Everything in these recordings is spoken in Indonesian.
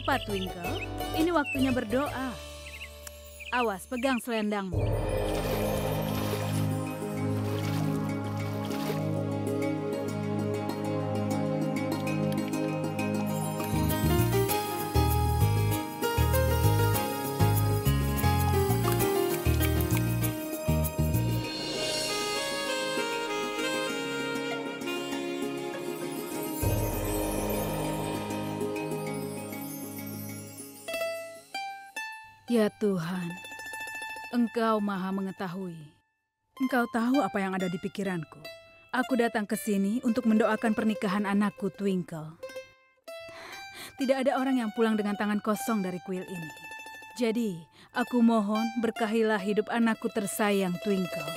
apa, Twinkle? Ini waktunya berdoa. Awas, pegang selendangmu. Ya Tuhan, Engkau Maha Mengetahui. Engkau tahu apa yang ada di pikiranku. Aku datang ke sini untuk mendoakan pernikahan anakku, Twinkle. Tidak ada orang yang pulang dengan tangan kosong dari kuil ini. Jadi, aku mohon berkahilah hidup anakku tersayang, Twinkle.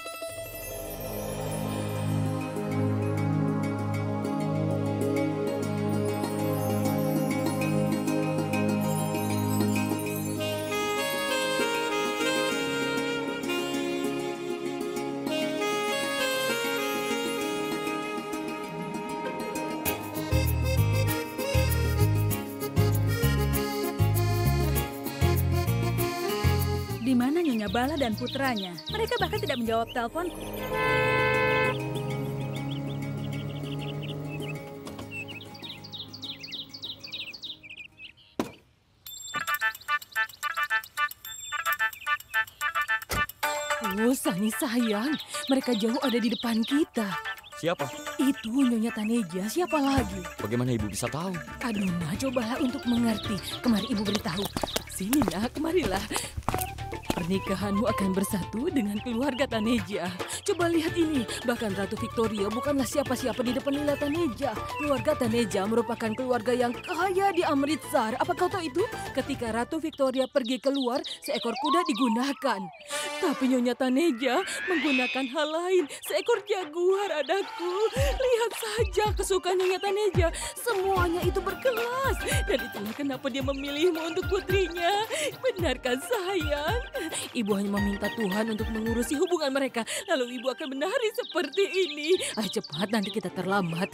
Di mana Nyonya Bala dan putranya? Mereka bahkan tidak menjawab teleponku. Oh, Sani sayang, mereka jauh ada di depan kita. Siapa? Itu Nyonya Taneja, siapa lagi? Bagaimana ibu bisa tahu? Aduh, Nak, cobalah untuk mengerti. Kemari ibu beritahu. Sini, Nak, kemarilah. Pernikahanmu akan bersatu dengan keluarga Taneja. Coba lihat ini, bahkan Ratu Victoria bukanlah siapa-siapa di depan Lila Taneja. Keluarga Taneja merupakan keluarga yang kaya di Amritsar. Apa kau tahu itu? Ketika Ratu Victoria pergi keluar, seekor kuda digunakan. Tapi Nyonya Taneja menggunakan hal lain, seekor jaguar, adakku. Lihat saja kesukaan Nyonya Taneja. Semuanya itu berkelas. Dan itulah kenapa dia memilihmu untuk putrinya. Benarkah sayang? Ibu hanya meminta Tuhan untuk mengurusi hubungan mereka. Lalu ibu akan menari seperti ini. Cepat, nanti kita terlambat.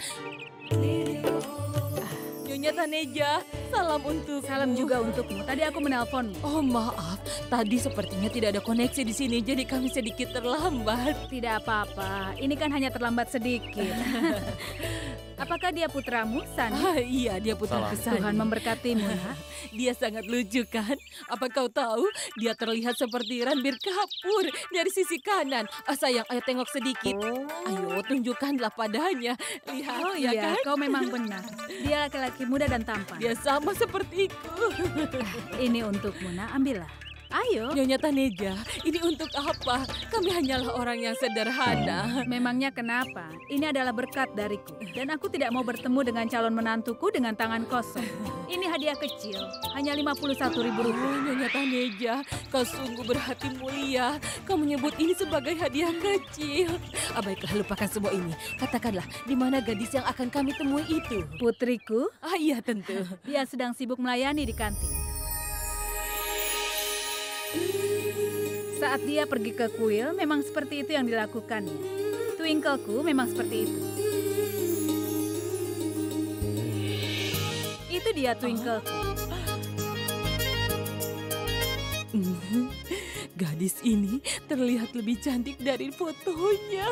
Nyonya Taneja, salam untuk. Salam juga untukmu. Tadi aku menelponmu. Oh, maaf. Tadi sepertinya tidak ada koneksi di sini, jadi kami sedikit terlambat. Tidak apa-apa. Ini kan hanya terlambat sedikit. Apakah dia putramu, Sani? Iya, dia putra Sani. Tuhan memberkatimu, nak. Dia sangat lucu, kan? Apa kau tahu? Dia terlihat seperti Ranbir Kapoor dari sisi kanan. Sayang, ayo tengok sedikit. Ayo, tunjukkanlah padanya. Lihat, Oh ya iya, kan? kau memang benar. Dia laki-laki muda dan tampan. Dia sama sepertiku. Ini untukmu, nak. Ambillah. Ayo. Nyonya Taneja, ini untuk apa? Kami hanyalah orang yang sederhana. Memangnya kenapa? Ini adalah berkat dariku. Dan aku tidak mau bertemu dengan calon menantuku dengan tangan kosong. Ini hadiah kecil, hanya Rp51.000. Oh, Nyonya Taneja, kau sungguh berhati mulia. Kau menyebut ini sebagai hadiah kecil. Baiklah, lupakan semua ini. Katakanlah, di mana gadis yang akan kami temui itu? Putriku? Iya, tentu. Dia sedang sibuk melayani di kantin. Saat dia pergi ke kuil, memang seperti itu yang dilakukannya. Twinkleku memang seperti itu. Itu dia Twinkleku. Gadis ini terlihat lebih cantik dari fotonya.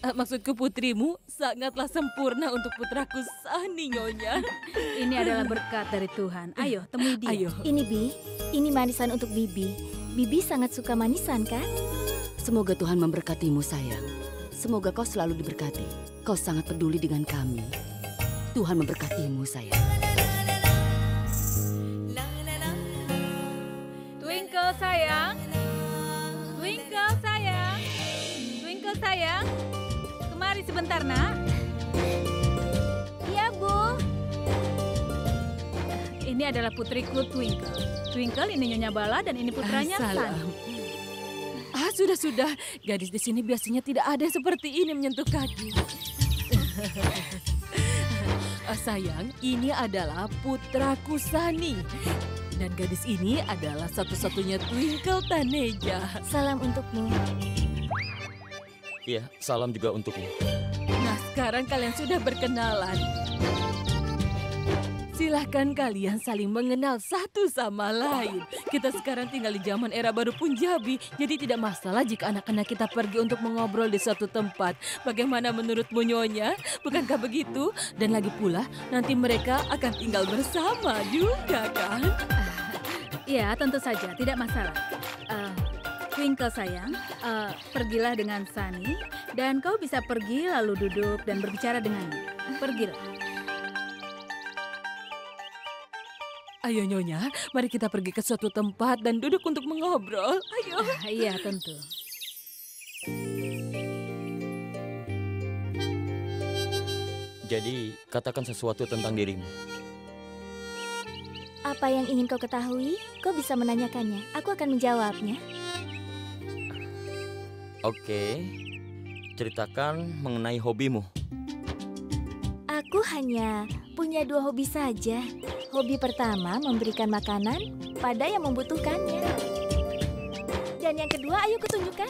Maksudku putrimu sangatlah sempurna untuk putraku Sani, Nyonya. Ini adalah berkat dari Tuhan. Ayo, temui dia. Ayo. Ini Bi, ini manisan untuk Bibi. Bibi sangat suka manisan, kan? Semoga Tuhan memberkatimu, sayang. Semoga kau selalu diberkati. Kau sangat peduli dengan kami. Tuhan memberkatimu, sayang. Twinkle sayang. Twinkle sayang. Twinkle sayang. Kemari sebentar, nak. Iya, Bu. Ini adalah putriku Twinkle. Twinkle, ini Nyonya Bala dan ini putranya Salam. Sani. Sudah. Gadis di sini biasanya tidak ada seperti ini menyentuh kaki. Sayang, ini adalah putraku Sani. Dan gadis ini adalah satu-satunya Twinkle Taneja. Salam untukmu. Iya, salam juga untukmu. Nah, sekarang kalian sudah berkenalan. Silahkan kalian saling mengenal satu sama lain. Kita sekarang tinggal di zaman era baru Punjabi, jadi tidak masalah jika anak-anak kita pergi untuk mengobrol di suatu tempat. Bagaimana menurutmu, Nyonya? Bukankah begitu? Dan lagi pula, nanti mereka akan tinggal bersama juga, kan? Ya, tentu saja, tidak masalah. Twinkle sayang, pergilah dengan Sunny dan kau bisa pergi lalu duduk dan berbicara dengannya. Pergilah. Ayo Nyonya, mari kita pergi ke suatu tempat dan duduk untuk mengobrol. Ayo. Iya, tentu. Jadi, katakan sesuatu tentang dirimu. Apa yang ingin kau ketahui? Kau bisa menanyakannya. Aku akan menjawabnya. Oke, ceritakan mengenai hobimu. Aku hanya punya 2 hobi saja. Hobi pertama memberikan makanan pada yang membutuhkannya. Dan yang kedua, ayo kutunjukkan.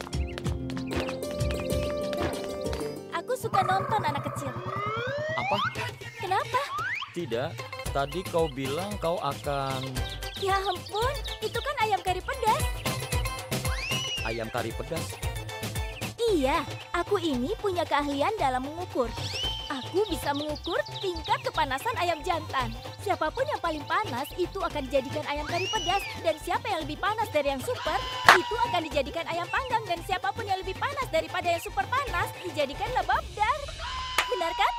Aku suka nonton anak kecil. Apa? Kenapa? Tidak, tadi kau bilang kau akan... Ya ampun, itu kan ayam kari pedas. Ayam kari pedas. Iya, aku ini punya keahlian dalam mengukur. Aku bisa mengukur tingkat kepanasan ayam jantan. Siapapun yang paling panas itu akan dijadikan ayam kari pedas. Dan siapa yang lebih panas dari yang super, itu akan dijadikan ayam panggang. Dan siapapun yang lebih panas daripada yang super panas, dijadikan lababdar. Benar kan?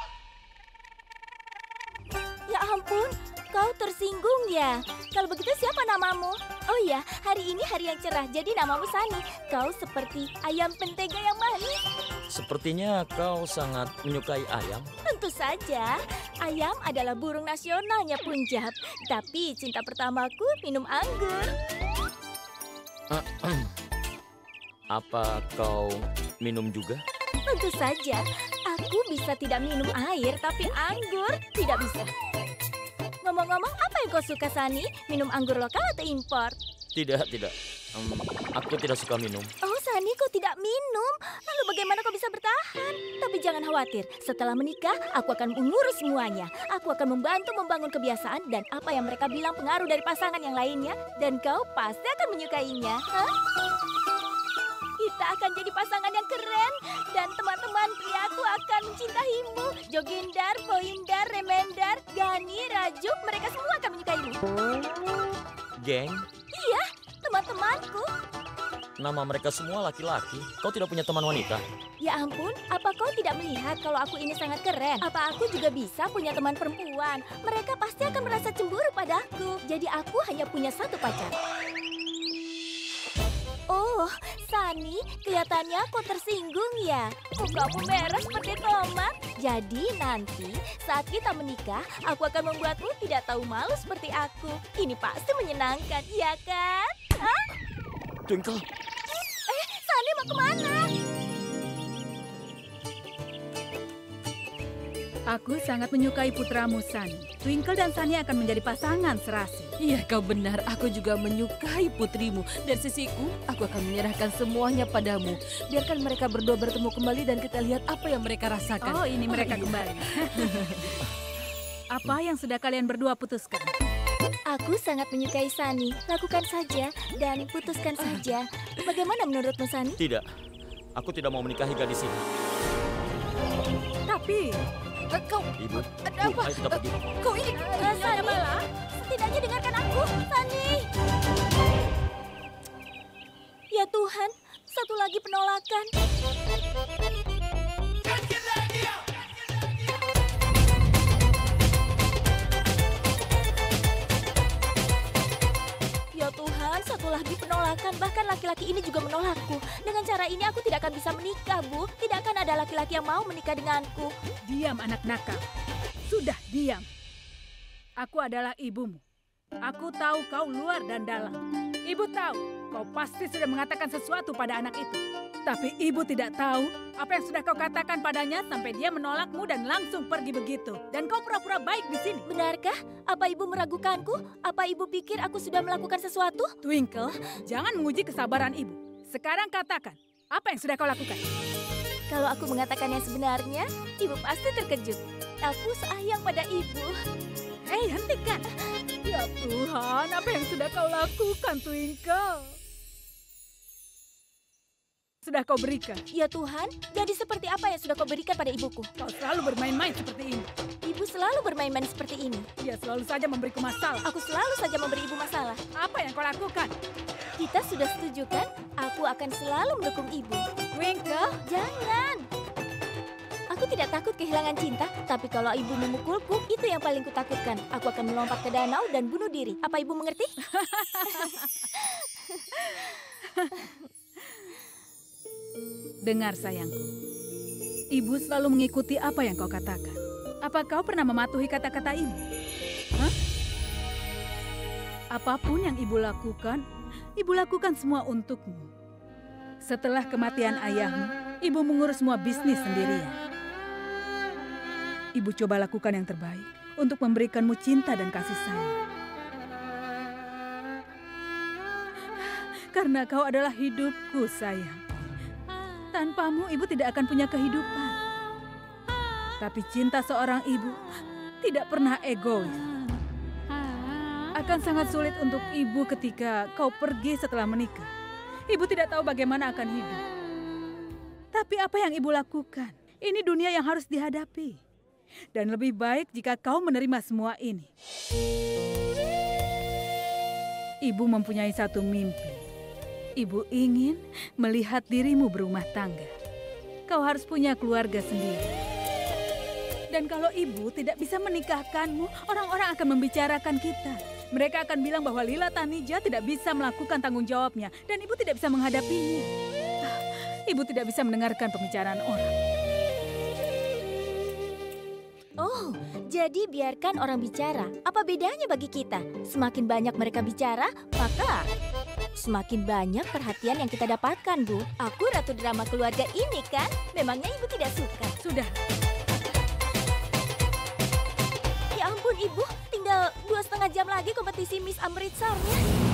Ya ampun, kau tersinggung ya? Kalau begitu siapa namamu? Oh ya, hari ini hari yang cerah, jadi namamu Sunny. Kau seperti ayam pentega yang manis. Sepertinya kau sangat menyukai ayam. Tentu saja, ayam adalah burung nasionalnya Punjab. Tapi cinta pertamaku minum anggur. Apa kau minum juga? Tentu saja, aku bisa tidak minum air, tapi anggur tidak bisa. Ngomong-ngomong, apa yang kau suka, Sunny? Minum anggur lokal atau impor? Tidak. Aku tidak suka minum. Oh, Sunny, kau tidak minum. Lalu bagaimana kau bisa bertahan? Tapi jangan khawatir, setelah menikah, aku akan mengurus semuanya. Aku akan membantu membangun kebiasaan dan apa yang mereka bilang pengaruh dari pasangan yang lainnya. Dan kau pasti akan menyukainya. Hah? Kita akan jadi pasangan yang keren. Dan teman-teman priaku akan mencintaimu. Jogindar, Poindar, Remendar, Gani, Raju, mereka semua akan menyukaimu. Geng? Iya, teman-temanku. Nama mereka semua laki-laki. Kau tidak punya teman wanita? Ya ampun, apa kau tidak melihat kalau aku ini sangat keren? Apa aku juga bisa punya teman perempuan? Mereka pasti akan merasa cemburu padaku. Jadi aku hanya punya 1 pacar. Oh, Sunny, kelihatannya kau tersinggung ya. Mukamu merah seperti tomat. Jadi nanti saat kita menikah, aku akan membuatmu tidak tahu malu seperti aku. Ini pasti menyenangkan, iya kan? Hah? Twinkle. Sunny mau kemana? Aku sangat menyukai putramu, Sunny. Twinkle dan Sunny akan menjadi pasangan serasi. Iya, kau benar. Aku juga menyukai putrimu. Dari sisiku, aku akan menyerahkan semuanya padamu. Biarkan mereka berdua bertemu kembali dan kita lihat apa yang mereka rasakan. Oh, ini mereka iya. kembali. Apa yang sudah kalian berdua putuskan? Aku sangat menyukai Sunny. Lakukan saja dan putuskan saja. Bagaimana menurutmu, Sunny? Tidak. Aku tidak mau menikahi gadis ini. Tapi... Kau, Ibu, ada apa? ayo kita pergi. Kau ini... Sunny, setidaknya dengarkan aku, Sunny. Ya Tuhan, satu lagi penolakan. Ya Tuhan, satu lagi penolakan. Bahkan laki-laki ini juga menolakku. Dengan cara ini aku tidak akan bisa menikah, Bu. Tidak akan ada laki-laki yang mau menikah denganku. Diam, anak nakal. Sudah diam. Aku adalah ibumu. Aku tahu kau luar dan dalam. Ibu tahu kau pasti sudah mengatakan sesuatu pada anak itu. Tapi ibu tidak tahu apa yang sudah kau katakan padanya sampai dia menolakmu dan langsung pergi begitu. Dan kau pura-pura baik di sini. Benarkah? Apa ibu meragukanku? Apa ibu pikir aku sudah melakukan sesuatu? Twinkle, jangan menguji kesabaran ibu. Sekarang katakan, apa yang sudah kau lakukan? Kalau aku mengatakan yang sebenarnya, ibu pasti terkejut. Aku sayang pada ibu. Hei, hentikan. Ya Tuhan, apa yang sudah kau lakukan, Twinkle? Sudah kau berikan. Ya Tuhan, jadi seperti apa yang sudah kau berikan pada ibuku? Kau selalu bermain-main seperti ini. Ibu selalu bermain-main seperti ini. Dia selalu saja memberiku masalah. Aku selalu saja memberi ibu masalah. Apa yang kau lakukan? Kita sudah setuju kan? Aku akan selalu mendukung ibu. Twinkle, Jangan. Aku tidak takut kehilangan cinta, tapi kalau ibu memukulku, itu yang paling kutakutkan. Aku akan melompat ke danau dan bunuh diri. Apa ibu mengerti? dengar sayangku. Ibu selalu mengikuti apa yang kau katakan. Apa kau pernah mematuhi kata-kata ibu? Hah? Apapun yang ibu lakukan semua untukmu. Setelah kematian ayahmu, ibu mengurus semua bisnis sendirian. Ibu coba lakukan yang terbaik untuk memberikanmu cinta dan kasih sayang. Karena kau adalah hidupku, sayang. Tanpamu, ibu tidak akan punya kehidupan. Tapi cinta seorang ibu tidak pernah egois. Akan sangat sulit untuk ibu ketika kau pergi setelah menikah. Ibu tidak tahu bagaimana akan hidup. Tapi apa yang ibu lakukan? Ini dunia yang harus dihadapi. Dan lebih baik jika kau menerima semua ini. Ibu mempunyai satu mimpi. Ibu ingin melihat dirimu berumah tangga. Kau harus punya keluarga sendiri. Dan kalau ibu tidak bisa menikahkanmu, orang-orang akan membicarakan kita. Mereka akan bilang bahwa Lila Tanija tidak bisa melakukan tanggung jawabnya. Dan ibu tidak bisa menghadapinya. Ibu tidak bisa mendengarkan pembicaraan orang. Oh, jadi biarkan orang bicara. Apa bedanya bagi kita? Semakin banyak mereka bicara, maka semakin banyak perhatian yang kita dapatkan, Bu. Aku ratu drama keluarga ini kan? Memangnya ibu tidak suka? Sudah. Ya ampun, ibu. Tinggal 2,5 jam lagi kompetisi Miss Amritsar-nya.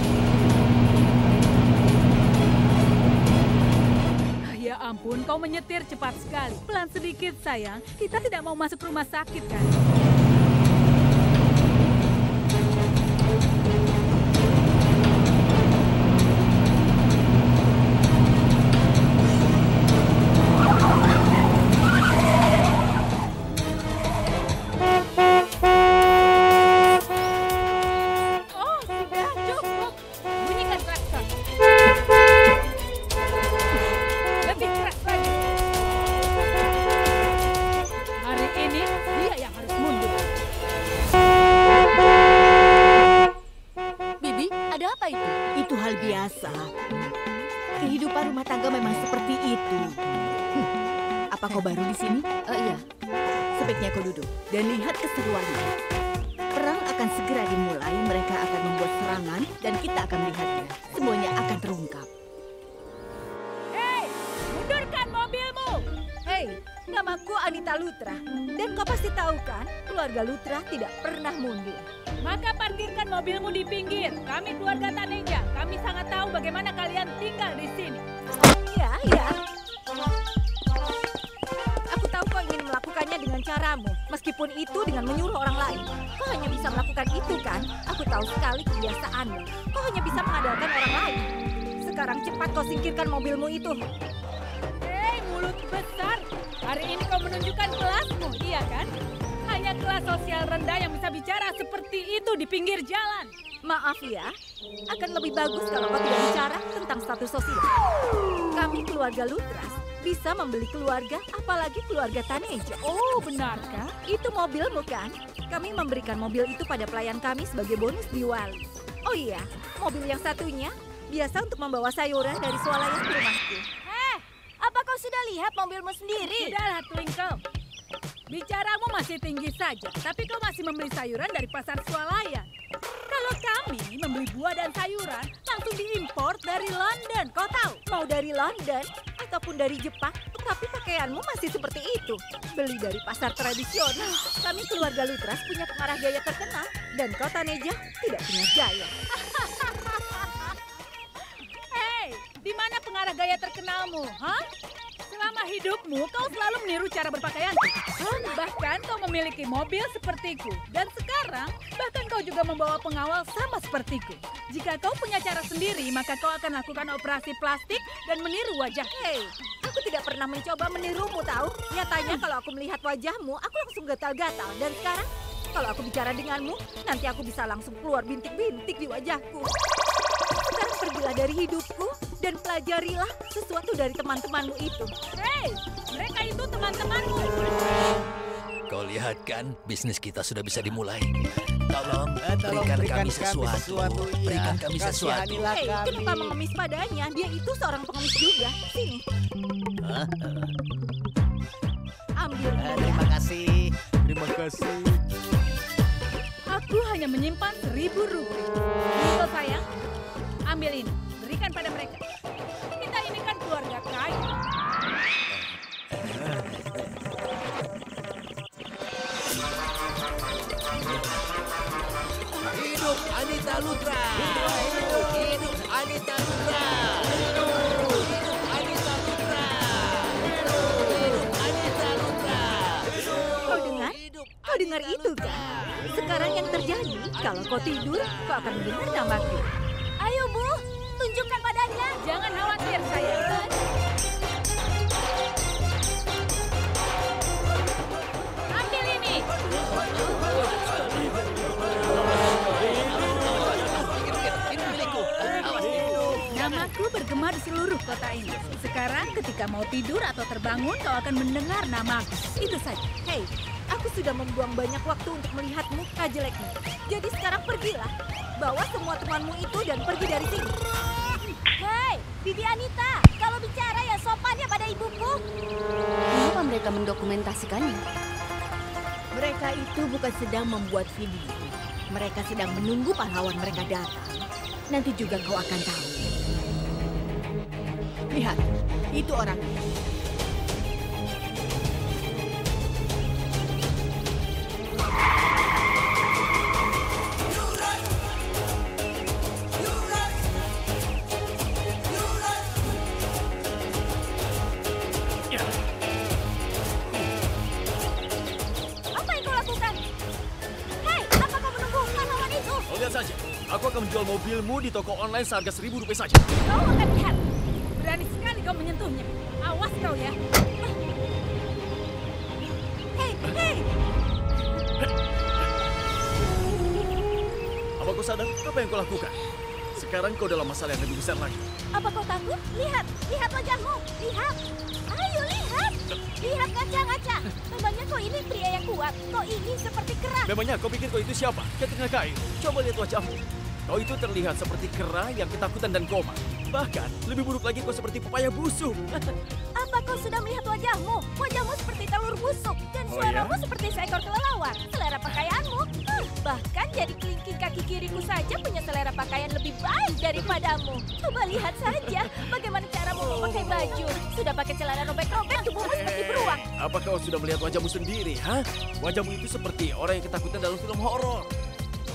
Ya ampun, kau menyetir cepat sekali. Pelan sedikit, sayang. Kita tidak mau masuk rumah sakit, kan? Oh, sudah cukup. Bunyikan klakson. Lebih keras lagi. Hari ini dia yang harus mundur. Bibi, ada apa itu? Itu hal biasa. Kehidupan rumah tangga memang seperti itu. Apa kau baru di sini? Iya. Sebaiknya kau duduk dan lihat keseruannya. Perang akan segera dimulai, mereka akan membuat serangan dan kita akan melihatnya. Semuanya akan terungkap. Hei, mundurkan mobilmu. Hei, namaku Anita Lutra. Dan kau pasti tahu kan, keluarga Lutra tidak pernah mundur. Maka parkirkan mobilmu di pinggir. Kami keluarga Taneja. Kami sangat tahu bagaimana kalian tinggal di sini. Ya, ya. Aku tahu kau ingin melakukannya dengan caramu, meskipun itu dengan menyuruh orang lain. Kau hanya bisa melakukan itu kan? Aku tahu sekali kebiasaanmu. Kau hanya bisa mengandalkan orang lain. Sekarang cepat kau singkirkan mobilmu itu. Hei, mulut besar. Hari ini kau menunjukkan kelasmu, iya kan? Hanya kelas sosial rendah yang bisa bicara seperti itu di pinggir jalan. Maaf ya, akan lebih bagus kalau kau tidak bicara tentang status sosial. Kami keluarga Lutras bisa membeli keluarga, apalagi keluarga Taneja. Oh, benarkah? Itu mobilmu kan? Kami memberikan mobil itu pada pelayan kami sebagai bonus Diwali. Oh iya, mobil yang satunya biasa untuk membawa sayuran dari swalayan ke rumahku. Apa kau sudah lihat mobilmu sendiri? Sudahlah, Twinkle. Bicaramu masih tinggi saja, tapi kau masih membeli sayuran dari pasar swalayan. Kalau kami membeli buah dan sayuran, langsung diimpor dari London, kau tahu? Mau dari London ataupun dari Jepang, tapi pakaianmu masih seperti itu. Beli dari pasar tradisional. Kami keluarga Lutras punya pengarah gaya terkenal, dan kau Taneja tidak punya gaya. Hei, di mana pengarah gaya terkenalmu, hah? Selama hidupmu, kau selalu meniru cara berpakaian. Bahkan kau memiliki mobil sepertiku. Dan sekarang, bahkan kau juga membawa pengawal sama sepertiku. Jika kau punya cara sendiri, maka kau akan lakukan operasi plastik dan meniru wajah. Hei, aku tidak pernah mencoba menirumu tahu. Nyatanya kalau aku melihat wajahmu, aku langsung gatal-gatal. Dan sekarang, kalau aku bicara denganmu, nanti aku bisa langsung keluar bintik-bintik di wajahku. Sekarang pergilah dari hidupku dan pelajarilah sesuatu dari teman-temanmu itu. Hei, mereka itu teman-temanmu. Kau lihat kan, bisnis kita sudah bisa dimulai. Tolong berikan kami sesuatu. Berikan kami sesuatu. Hei, kenapa mengemis padanya? Dia itu seorang pengemis juga. Sini. Ambil. Terima kasih. Terima kasih. Aku hanya menyimpan 1.000 rupiah. Beagle sayang, ambil ini. Berikan pada mereka. Kita ini kan keluarga kaya. Hidup Anita Lutra! Hidup Anita Lutra! Hidup Anita Lutra! Hidup Anita Lutra! Kau dengar? Kau dengar itu kan? Sekarang yang terjadi, kalau kau tidur, kau akan mendengar namaku. Ayo, Bu. Tunjukkan padanya. Jangan khawatir, sayang. Ambil ini. Namaku bergema di seluruh kota ini. Sekarang ketika mau tidur atau terbangun, kau akan mendengar namaku. Itu saja. Hei, aku sudah membuang banyak waktu untuk melihat muka jelekmu. Jadi sekarang pergilah. Bawa semua temanmu itu dan pergi dari sini. Hei, Bibi Anita. Kalau bicara ya sopan ya pada ibuku. Kenapa mereka mendokumentasikannya? Mereka itu bukan sedang membuat video. Mereka sedang menunggu pahlawan mereka datang. Nanti juga kau akan tahu. Lihat, itu orangnya. Apa yang kau lakukan? Hei, apa kau menunggu pahlawan itu? Kau lihat saja, aku akan menjual mobilmu di toko online seharga 1.000 rupiah saja. Kau akan lihat. Berani sekali kau menyentuhnya. Awas kau ya. Hei, hei! Apa kau sadar apa yang kau lakukan? Sekarang kau dalam masalah yang lebih besar lagi. Apa kau takut? Lihat, lihat wajahmu. Lihat. Ayo lihat. Lihat kaca-kaca. Memangnya kau ini pria yang kuat. Kau ini seperti kera. Memangnya kau pikir kau itu siapa? Ketika kayu. Coba lihat wajahmu. Kau itu terlihat seperti kera yang ketakutan dan koma. Bahkan, lebih buruk lagi kau seperti pepaya busuk. Apa kau sudah melihat wajahmu? Wajahmu seperti telur busuk. Dan Oh, suaramu ya? seperti seekor kelelawar. Selera pakaianmu. Bahkan jadi kelingking kaki kiriku saja punya selera pakaian lebih baik daripadamu. Coba lihat saja bagaimana caramu memakai baju. Sudah pakai celana robek-robek, tubuhmu seperti beruang. Apa kau sudah melihat wajahmu sendiri, ha? Wajahmu itu seperti orang yang ketakutan dalam film horor.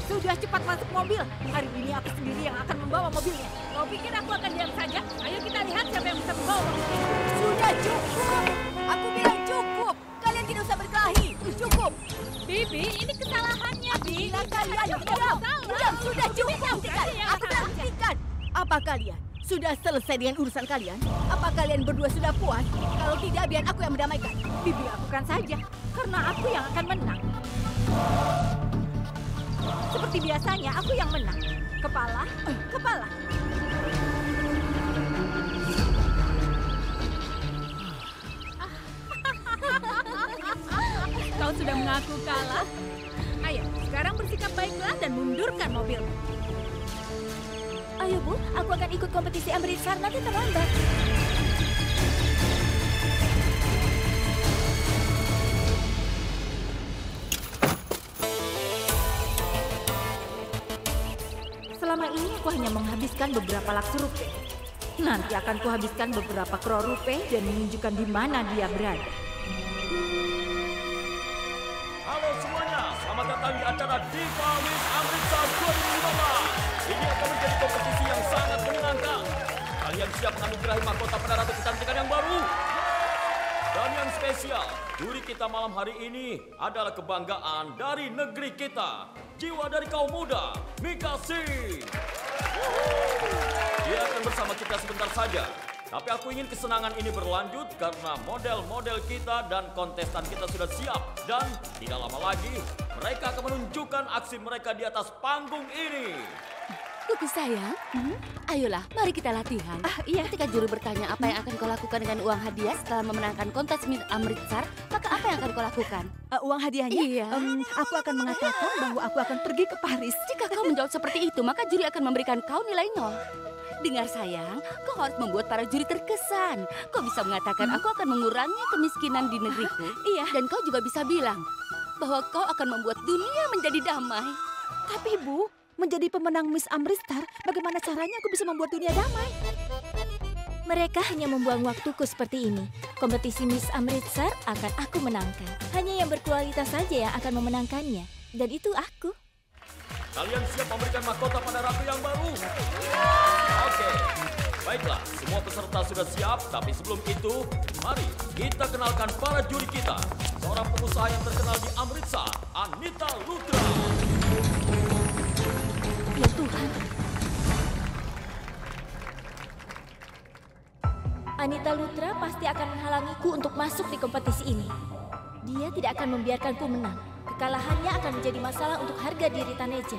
Sudah cepat masuk mobil. Hari ini aku sendiri yang akan membawa mobilnya. Kau pikir aku akan diam saja? Ayo kita lihat siapa yang bisa membawa. Sudah cukup. Aku bilang cukup. Kalian tidak usah berkelahi. Cukup. Bibi, ini kesalahannya, Bi. Bila kalian diam. Sudah cukup. Aku hentikan. Apa kalian sudah selesai dengan urusan kalian? Apa kalian berdua sudah puas? Kalau tidak, biar aku yang mendamaikan. Bibi lakukan saja. Karena aku yang akan menang. Seperti biasanya, aku yang menang. Kepala, kepala. Kau sudah mengaku kalah. Ayo, sekarang bersikap baiklah dan mundurkan mobil. Ayo Bu, aku akan ikut kompetisi Amritsar, nanti terlambat. Selama ini aku hanya menghabiskan beberapa laksur rupiah. Nanti akan kuhabiskan beberapa crore rupiah dan menunjukkan di mana dia berada. Halo semuanya, selamat datang di acara Diva Miss Amritsar 2015. Ini akan menjadi kompetisi yang sangat menyenangkan. Kalian siap menganugerahi mahkota pada ratu kecantikan yang baru? Dan yang spesial, juri kita malam hari ini adalah kebanggaan dari negeri kita. Jiwa dari kaum muda, Mika Singh. Dia akan bersama kita sebentar saja. Tapi aku ingin kesenangan ini berlanjut karena model-model kita dan kontestan kita sudah siap. Dan tidak lama lagi, mereka akan menunjukkan aksi mereka di atas panggung ini. Kuku sayang, ayolah mari kita latihan. Iya. Ketika juri bertanya apa yang akan kau lakukan dengan uang hadiah setelah memenangkan kontes Miss Amritsar, maka apa yang akan kau lakukan? Uang hadiahnya? Iya. Aku akan mengatakan bahwa aku akan pergi ke Paris. Jika kau menjawab seperti itu, maka juri akan memberikan kau nilai 0. Dengar sayang, kau harus membuat para juri terkesan. Kau bisa mengatakan aku akan mengurangi kemiskinan di negeriku. Iya. Dan kau juga bisa bilang bahwa kau akan membuat dunia menjadi damai. Tapi Bu, menjadi pemenang Miss Amritsar, bagaimana caranya aku bisa membuat dunia damai? Mereka hanya membuang waktuku seperti ini. Kompetisi Miss Amritsar akan aku menangkan. Hanya yang berkualitas saja yang akan memenangkannya. Dan itu aku. Kalian siap memberikan mahkota pada ratu yang baru? Oke, baiklah. Semua peserta sudah siap, tapi sebelum itu, mari kita kenalkan para juri kita. Seorang pengusaha yang terkenal di Amritsar, Anita Lutra. Ya Tuhan. Anita Lutra pasti akan menghalangiku untuk masuk di kompetisi ini. Dia tidak akan membiarkanku menang. Kekalahannya akan menjadi masalah untuk harga diri Taneja.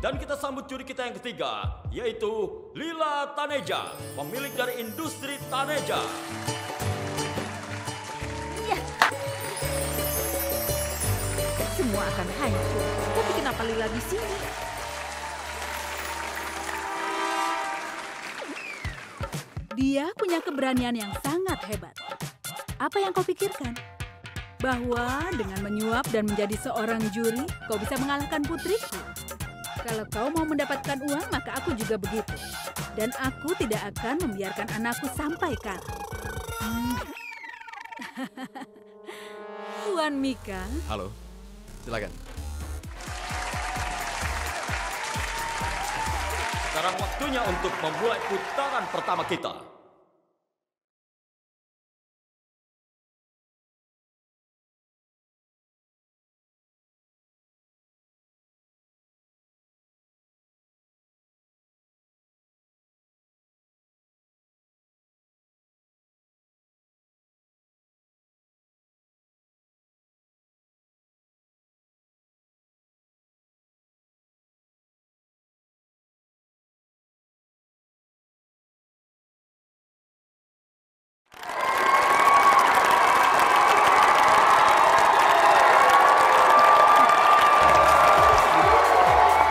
Dan kita sambut juri kita yang ketiga, yaitu Lila Taneja, pemilik dari industri Taneja. Ya. Semua akan hancur. Tapi kenapa Lila di sini? Dia punya keberanian yang sangat hebat. Apa yang kau pikirkan? Bahwa dengan menyuap dan menjadi seorang juri, kau bisa mengalahkan putriku. Kalau kau mau mendapatkan uang, maka aku juga begitu. Dan aku tidak akan membiarkan anakku sampai kalah. Tuan Mika. Halo, silakan. Sekarang waktunya untuk memulai putaran pertama kita.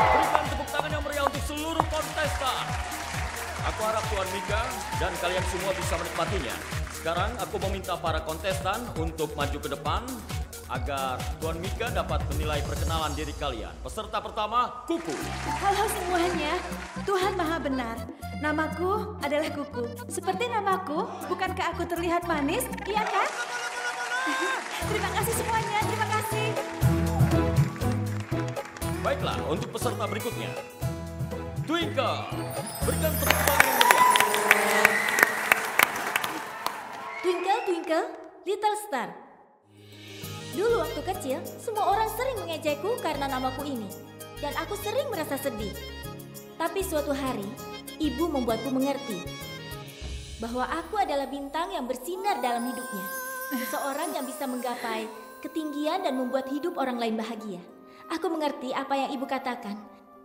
Berikan tepuk tangan yang meriah untuk seluruh kontestan. Aku harap Tuan Mika dan kalian semua bisa menikmatinya. Sekarang aku meminta para kontestan untuk maju ke depan agar Tuan Mika dapat menilai perkenalan diri kalian. Peserta pertama, Kuku. Halo semuanya, Tuhan Maha Benar. Namaku adalah Kuku. Seperti namaku, bukankah aku terlihat manis? Iya kan? Terima kasih semuanya, terima kasih. Baiklah, untuk peserta berikutnya, Twinkle. Berikan tepuk tangan yang meriah. Twinkle, Twinkle, Little Star. Dulu waktu kecil, semua orang sering mengejekku karena namaku ini. Dan aku sering merasa sedih. Tapi suatu hari, ibu membuatku mengerti bahwa aku adalah bintang yang bersinar dalam hidupnya. Seseorang yang bisa menggapai ketinggian dan membuat hidup orang lain bahagia. Aku mengerti apa yang ibu katakan.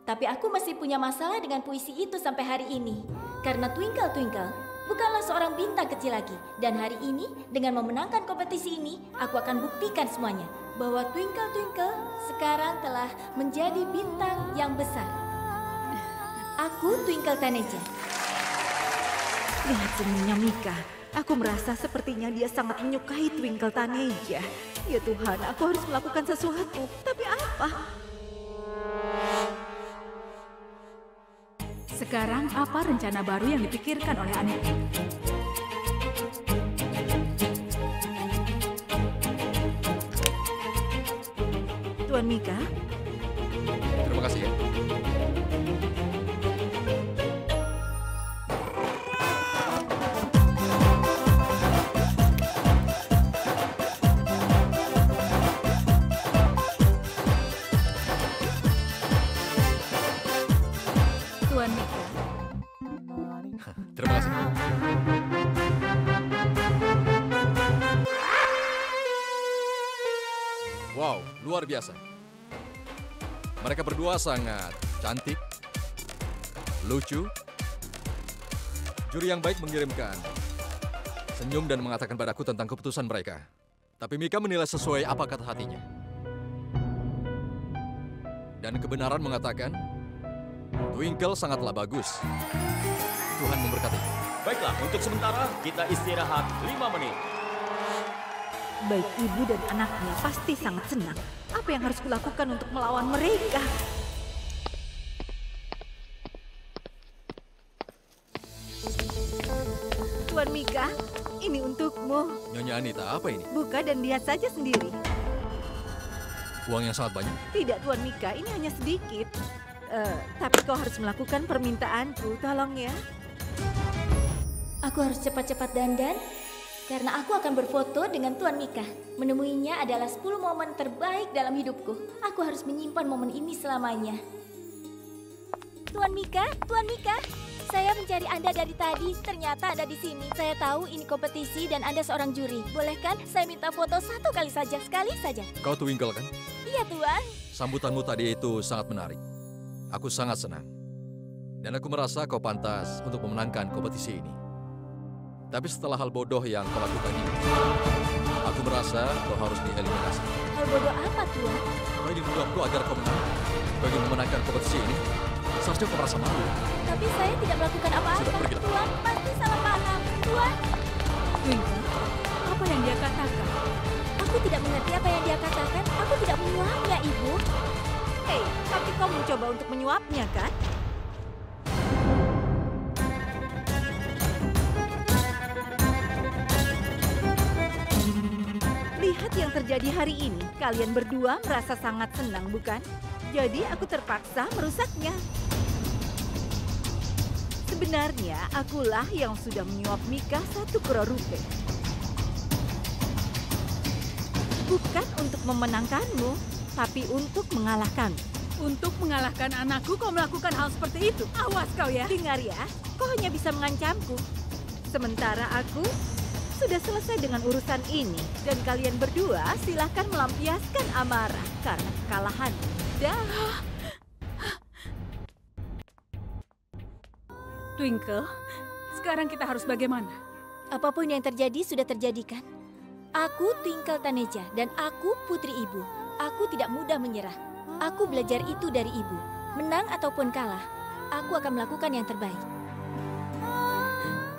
Tapi aku masih punya masalah dengan puisi itu sampai hari ini. Karena Twinkle, Twinkle bukanlah seorang bintang kecil lagi. Dan hari ini, dengan memenangkan kompetisi ini, aku akan buktikan semuanya. Bahwa Twinkle, Twinkle sekarang telah menjadi bintang yang besar. Aku Twinkle Taneja. Lihat senyumnya Mika. Aku merasa sepertinya dia sangat menyukai Twinkle Taneja. Ya Tuhan, aku harus melakukan sesuatu. Tapi apa? Sekarang apa rencana baru yang dipikirkan oleh Anita? Tuan Mika? Terima kasih ya. Wow, luar biasa. Mereka berdua sangat cantik, lucu. Juri yang baik mengirimkan senyum dan mengatakan padaku tentang keputusan mereka. Tapi Mika menilai sesuai apa kata hatinya. Dan kebenaran mengatakan, Twinkle sangatlah bagus. Tuhan memberkati. Baiklah, untuk sementara kita istirahat 5 menit. Baik ibu dan anaknya pasti sangat senang. Apa yang harus kulakukan untuk melawan mereka? Tuan Mika, ini untukmu. Nyonya Anita, apa ini? Buka dan lihat saja sendiri. Uang yang sangat banyak? Tidak, Tuan Mika, ini hanya sedikit. Tapi kau harus melakukan permintaanku, tolong ya. Aku harus cepat-cepat dandan karena aku akan berfoto dengan Tuan Mika. Menemuinya adalah 10 momen terbaik dalam hidupku. Aku harus menyimpan momen ini selamanya. Tuan Mika, saya mencari Anda dari tadi. Ternyata Anda di sini. Saya tahu ini kompetisi dan Anda seorang juri. Boleh kan saya minta foto satu kali saja, sekali saja? Kau Twinkle kan? Iya, Tuan. Sambutanmu tadi itu sangat menarik. Aku sangat senang. Dan aku merasa kau pantas untuk memenangkan kompetisi ini. Tapi setelah hal bodoh yang kau lakukan ini, aku merasa kau harus dieliminasi. Hal bodoh apa, Tuan? Kau ingin mendorongku agar kau menang. Kau ingin memenangkan kompetisi ini. Seharusnya kau merasa malu. Tapi saya tidak melakukan apa-apa. Sudah, pergilah. Tuan, pasti salah paham. Tuan. Twinkle, apa yang dia katakan? Aku tidak mengerti apa yang dia katakan. Aku tidak menyuapnya, Ibu. Hei, tapi kau mencoba untuk menyuapnya, kan? Lihat yang terjadi hari ini. Kalian berdua merasa sangat senang, bukan? Jadi aku terpaksa merusaknya. Sebenarnya akulah yang sudah menyuap Mika 1 crore rupiah. Bukan untuk memenangkanmu, tapi untuk mengalahkanmu. Untuk mengalahkan anakku kau melakukan hal seperti itu? Awas kau ya. Dengar ya, kau hanya bisa mengancamku. Sementara aku sudah selesai dengan urusan ini. Dan kalian berdua silahkan melampiaskan amarah karena kekalahan. Dah. Twinkle, sekarang kita harus bagaimana? Apapun yang terjadi sudah terjadi, kan? Aku Twinkle Taneja dan aku putri ibu. Aku tidak mudah menyerah. Aku belajar itu dari ibu. Menang ataupun kalah, aku akan melakukan yang terbaik.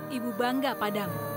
Ibu bangga padamu.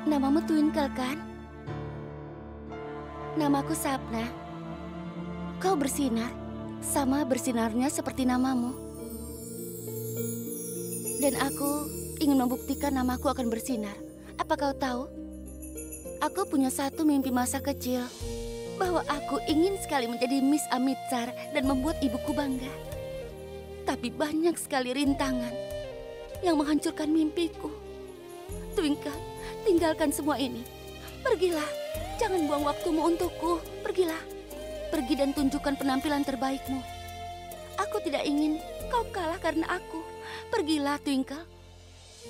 Namamu Twinkle, kan? Namaku Sapna. Kau bersinar, sama bersinarnya seperti namamu. Dan aku ingin membuktikan namaku akan bersinar. Apa kau tahu? Aku punya satu mimpi masa kecil, bahwa aku ingin sekali menjadi Miss Amitsar dan membuat ibuku bangga. Tapi banyak sekali rintangan yang menghancurkan mimpiku. Twinkle, tinggalkan semua ini. Pergilah, jangan buang waktumu untukku. Pergilah, pergi dan tunjukkan penampilan terbaikmu. Aku tidak ingin kau kalah karena aku. Pergilah, Twinkle.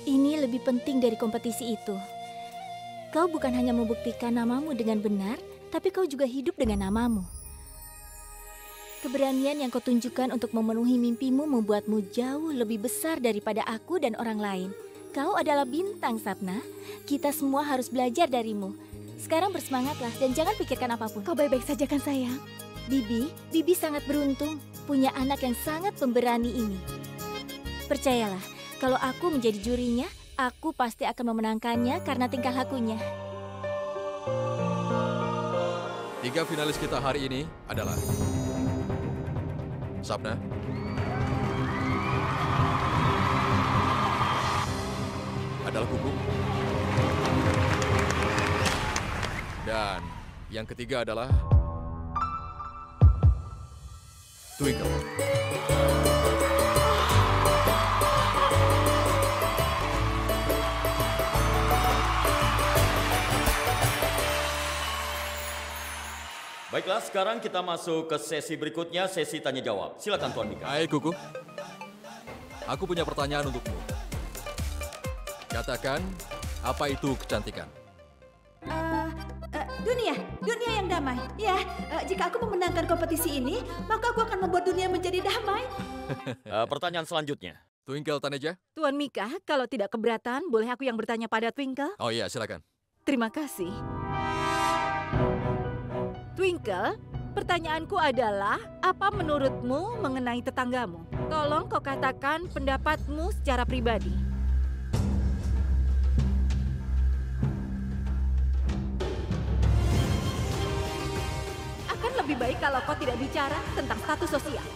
Ini lebih penting dari kompetisi itu. Kau bukan hanya membuktikan namamu dengan benar, tapi kau juga hidup dengan namamu. Keberanian yang kau tunjukkan untuk memenuhi mimpimu membuatmu jauh lebih besar daripada aku dan orang lain. Kau adalah bintang, Sapna. Kita semua harus belajar darimu. Sekarang bersemangatlah dan jangan pikirkan apapun. Kau baik-baik saja kan, sayang? Bibi sangat beruntung punya anak yang sangat pemberani ini. Percayalah, kalau aku menjadi jurinya, aku pasti akan memenangkannya karena tingkah lakunya. 3 finalis kita hari ini adalah Sapna, adalah Kuku, dan yang ketiga adalah Twinkle. Baiklah, sekarang kita masuk ke sesi berikutnya, sesi tanya jawab. Silakan Tuan Mika. Hai Kuku, aku punya pertanyaan untukmu. Katakan, apa itu kecantikan? Dunia yang damai. Ya, jika aku memenangkan kompetisi ini, maka aku akan membuat dunia menjadi damai. Pertanyaan selanjutnya. Twinkle Taneja? Tuan Mika, kalau tidak keberatan, boleh aku yang bertanya pada Twinkle? Oh iya, silakan. Terima kasih. Twinkle, pertanyaanku adalah, apa menurutmu mengenai tetanggamu? Tolong kau katakan pendapatmu secara pribadi. Akan lebih baik kalau kau tidak bicara tentang status sosial.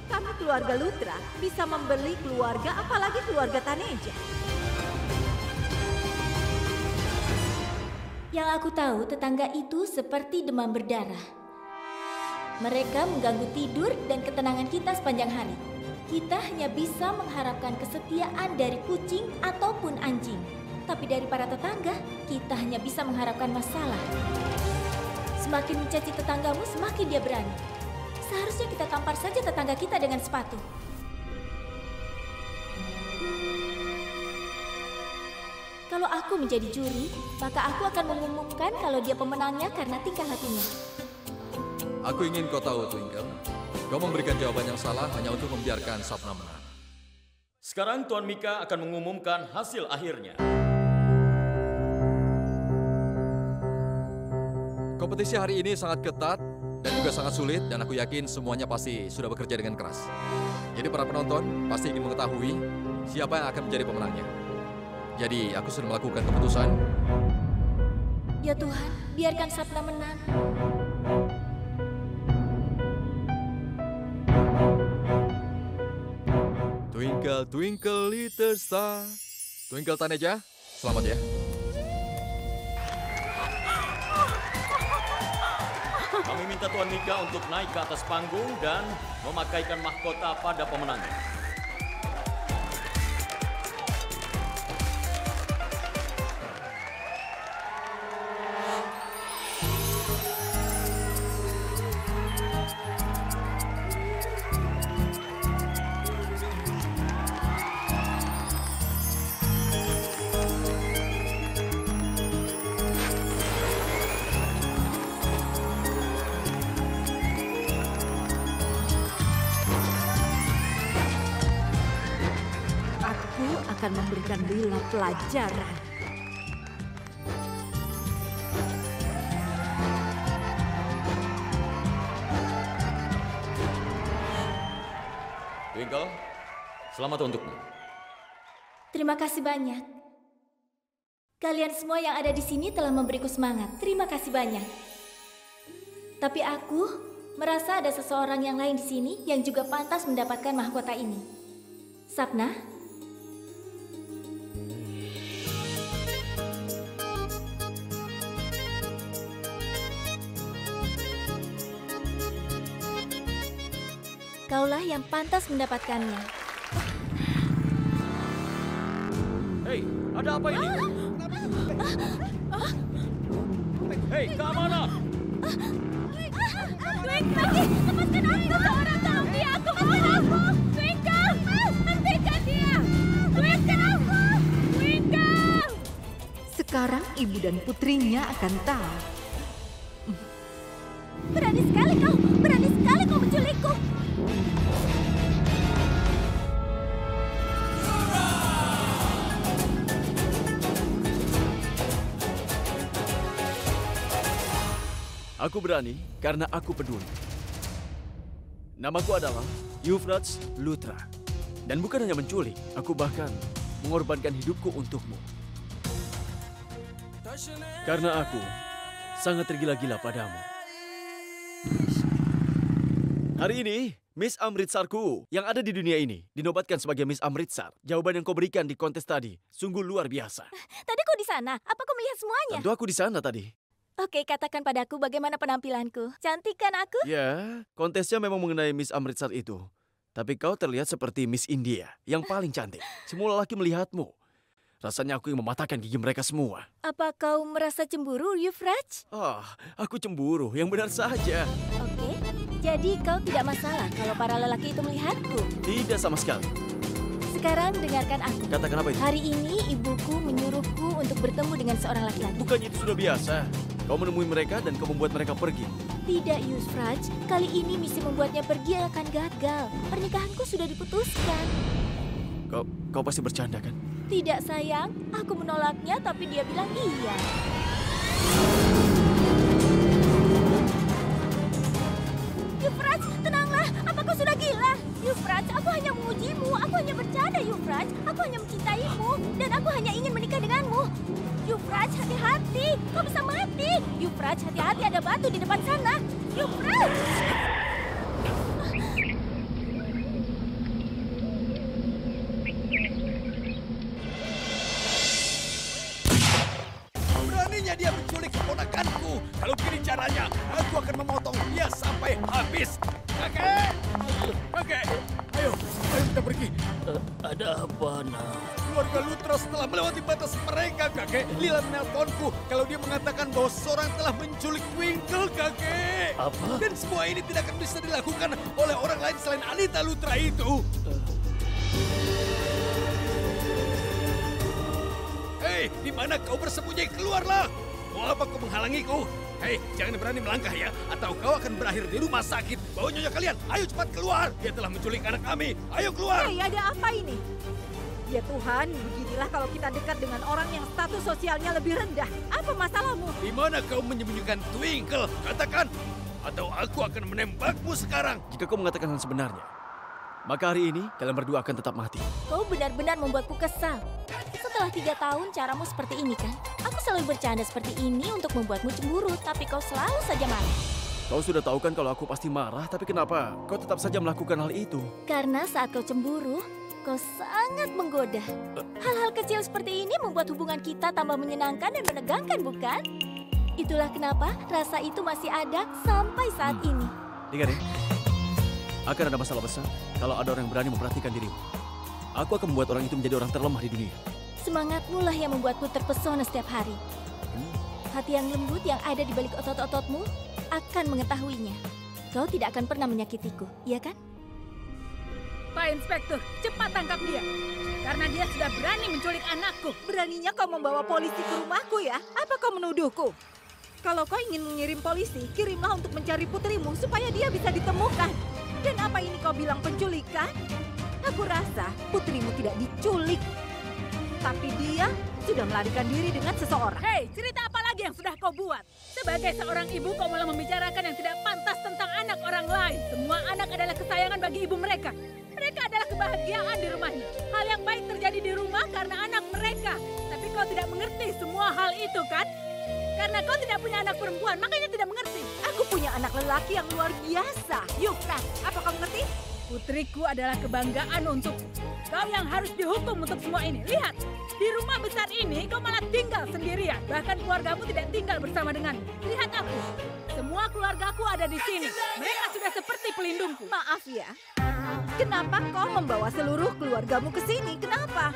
Kami keluarga Lutra bisa membeli keluarga, apalagi keluarga Taneja. Yang aku tahu, tetangga itu seperti demam berdarah. Mereka mengganggu tidur dan ketenangan kita sepanjang hari. Kita hanya bisa mengharapkan kesetiaan dari kucing ataupun anjing. Tapi dari para tetangga, kita hanya bisa mengharapkan masalah. Semakin mencaci tetanggamu, semakin dia berani. Seharusnya kita tampar saja tetangga kita dengan sepatu. Kalau aku menjadi juri, maka aku akan mengumumkan kalau dia pemenangnya karena tingkah lakunya. Aku ingin kau tahu, Twinkle. Kau memberikan jawaban yang salah hanya untuk membiarkan Sapna menang. Sekarang Tuan Mika akan mengumumkan hasil akhirnya. Kompetisi hari ini sangat ketat dan juga sangat sulit, dan aku yakin semuanya pasti sudah bekerja dengan keras. Jadi para penonton pasti ingin mengetahui siapa yang akan menjadi pemenangnya. Jadi aku sudah melakukan keputusan. Ya Tuhan, biarkan Sapna menang. Twinkle, twinkle, little star. Twinkle Taneja, selamat ya. Kami minta Tuan Mika untuk naik ke atas panggung dan memakaikan mahkota pada pemenangnya. Akan memberikan Lila pelajaran. Twinkle, selamat untukmu. Terima kasih banyak. Kalian semua yang ada di sini telah memberiku semangat. Terima kasih banyak. Tapi aku merasa ada seseorang yang lain di sini yang juga pantas mendapatkan mahkota ini. Sapna? Kaulah yang pantas mendapatkannya. Hei, ada apa ini? Hei, keamanan! Twinkle, lepaskan aku! Seorang zombie, aku mau! Twinkle, hentikan dia! Lepaskan aku! Twinkle! Sekarang ibu dan putrinya akan tahu. Berani sekali kau menculikku. Aku berani karena aku peduli. Namaku adalah Euphrates Lutra. Dan bukan hanya menculik, aku bahkan mengorbankan hidupku untukmu. Karena aku sangat tergila-gila padamu. Hari ini, Miss Amritsarku yang ada di dunia ini dinobatkan sebagai Miss Amritsar. Jawaban yang kau berikan di kontes tadi sungguh luar biasa. Tadi kau di sana, apa kau melihat semuanya? Tentu aku di sana tadi. Oke, katakan padaku bagaimana penampilanku. Cantik kan aku? Ya, kontesnya memang mengenai Miss Amritsar itu. Tapi kau terlihat seperti Miss India yang paling cantik. Semua lelaki melihatmu. Rasanya aku yang mematahkan gigi mereka semua. Apa kau merasa cemburu, Euphrates? Aku cemburu, yang benar saja. Oke, jadi kau tidak masalah kalau para lelaki itu melihatku? Tidak sama sekali. Sekarang dengarkan aku. Katakan apa itu? Hari ini ibuku menyuruhku untuk bertemu dengan seorang laki-laki. Bukannya itu sudah biasa? Kau menemui mereka dan kau membuat mereka pergi. Tidak, Euphrates. Kali ini misi membuatnya pergi akan gagal. Pernikahanku sudah diputuskan. Kau pasti bercanda kan? Tidak, sayang. Aku menolaknya, tapi dia bilang iya. Euphrates, tenanglah. Apa kau sudah gila? Euphrates, aku hanya mengujimu. Aku hanya bercanda, Euphrates. Aku hanya mencintaimu. Dan aku hanya ingin menikah denganmu. Euphrates, hati-hati. Kau bisa mati. Euphrates, hati-hati. Ada batu di depan sana. Euphrates! Beraninya dia menculik keponakanku. Kalau begini caranya, aku akan memotong dia sampai habis. Kakek! Kakek! Ayo kita pergi. Ada apa, nak? Keluarga Lutra telah melewati batas mereka, kakek. Lila menelponku kalau dia mengatakan bahwa seorang telah menculik Twinkle, kakek. Apa? Dan semua ini tidak akan bisa dilakukan oleh orang lain selain Anita Lutra itu. Hei, di mana kau bersembunyi? Keluarlah! Mau apa kau menghalangiku? Hei, jangan berani melangkah ya, atau kau akan berakhir di rumah sakit. Bawa nyonya kalian, ayo cepat keluar. Dia telah menculik anak kami. Ayo keluar. Hei, ada apa ini? Ya Tuhan, beginilah kalau kita dekat dengan orang yang status sosialnya lebih rendah. Apa masalahmu? Di mana kau menyembunyikan Twinkle? Katakan, atau aku akan menembakmu sekarang. Jika kau mengatakan hal sebenarnya, maka hari ini kalian berdua akan tetap mati. Kau benar-benar membuatku kesal. Setelah 3 tahun caramu seperti ini kan? Aku selalu bercanda seperti ini untuk membuatmu cemburu, tapi kau selalu saja marah. Kau sudah tahu kan kalau aku pasti marah, tapi kenapa kau tetap saja melakukan hal itu? Karena saat kau cemburu, kau sangat menggoda. Hal-hal kecil seperti ini membuat hubungan kita tambah menyenangkan dan menegangkan, bukan? Itulah kenapa rasa itu masih ada sampai saat ini. Dengar ya, akan ada masalah besar kalau ada orang yang berani memperhatikan dirimu. Aku akan membuat orang itu menjadi orang terlemah di dunia. Semangatmu lah yang membuatku terpesona setiap hari. Hati yang lembut yang ada di balik otot-ototmu akan mengetahuinya. Kau tidak akan pernah menyakitiku, iya kan? Pak Inspektur, cepat tangkap dia. Karena dia sudah berani menculik anakku. Beraninya kau membawa polisi ke rumahku ya? Apa kau menuduhku? Kalau kau ingin mengirim polisi, kirimlah untuk mencari putrimu supaya dia bisa ditemukan. Dan apa ini kau bilang penculikan? Aku rasa putrimu tidak diculik. Tapi dia sudah melarikan diri dengan seseorang. Hei, cerita apa lagi yang sudah kau buat? Sebagai seorang ibu, kau malah membicarakan yang tidak pantas tentang anak orang lain. Semua anak adalah kesayangan bagi ibu mereka. Mereka adalah kebahagiaan di rumahnya. Hal yang baik terjadi di rumah karena anak mereka. Tapi kau tidak mengerti semua hal itu, kan? Karena kau tidak punya anak perempuan, makanya tidak mengerti. Aku punya anak lelaki yang luar biasa. Euphrates, apa kau mengerti? Putriku adalah kebanggaan untuk kau yang harus dihukum untuk semua ini. Lihat, di rumah besar ini kau malah tinggal sendirian. Bahkan keluargamu tidak tinggal bersama denganmu. Lihat aku, semua keluargaku ada di sini. Mereka sudah seperti pelindungku. Maaf ya, kenapa kau membawa seluruh keluargamu ke sini? Kenapa?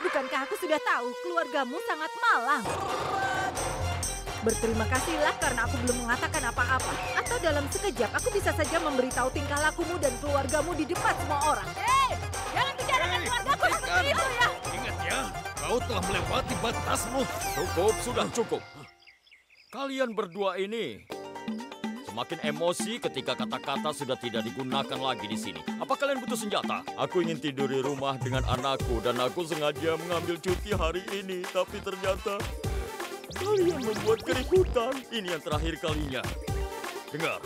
Bukankah aku sudah tahu keluargamu sangat malang? Berterima kasihlah karena aku belum mengatakan apa-apa. Atau dalam sekejap aku bisa saja memberitahu tingkah lakumu dan keluargamu di depan semua orang. Hei, jangan bicarakan keluargaku seperti itu ya. Ingat ya, kau telah melewati batasmu. Cukup, sudah cukup. Kalian berdua ini semakin emosi ketika kata-kata sudah tidak digunakan lagi di sini. Apa kalian butuh senjata? Aku ingin tidur di rumah dengan anakku dan aku sengaja mengambil cuti hari ini. Tapi ternyata kalian membuat keributan. Ini yang terakhir kalinya. Dengar,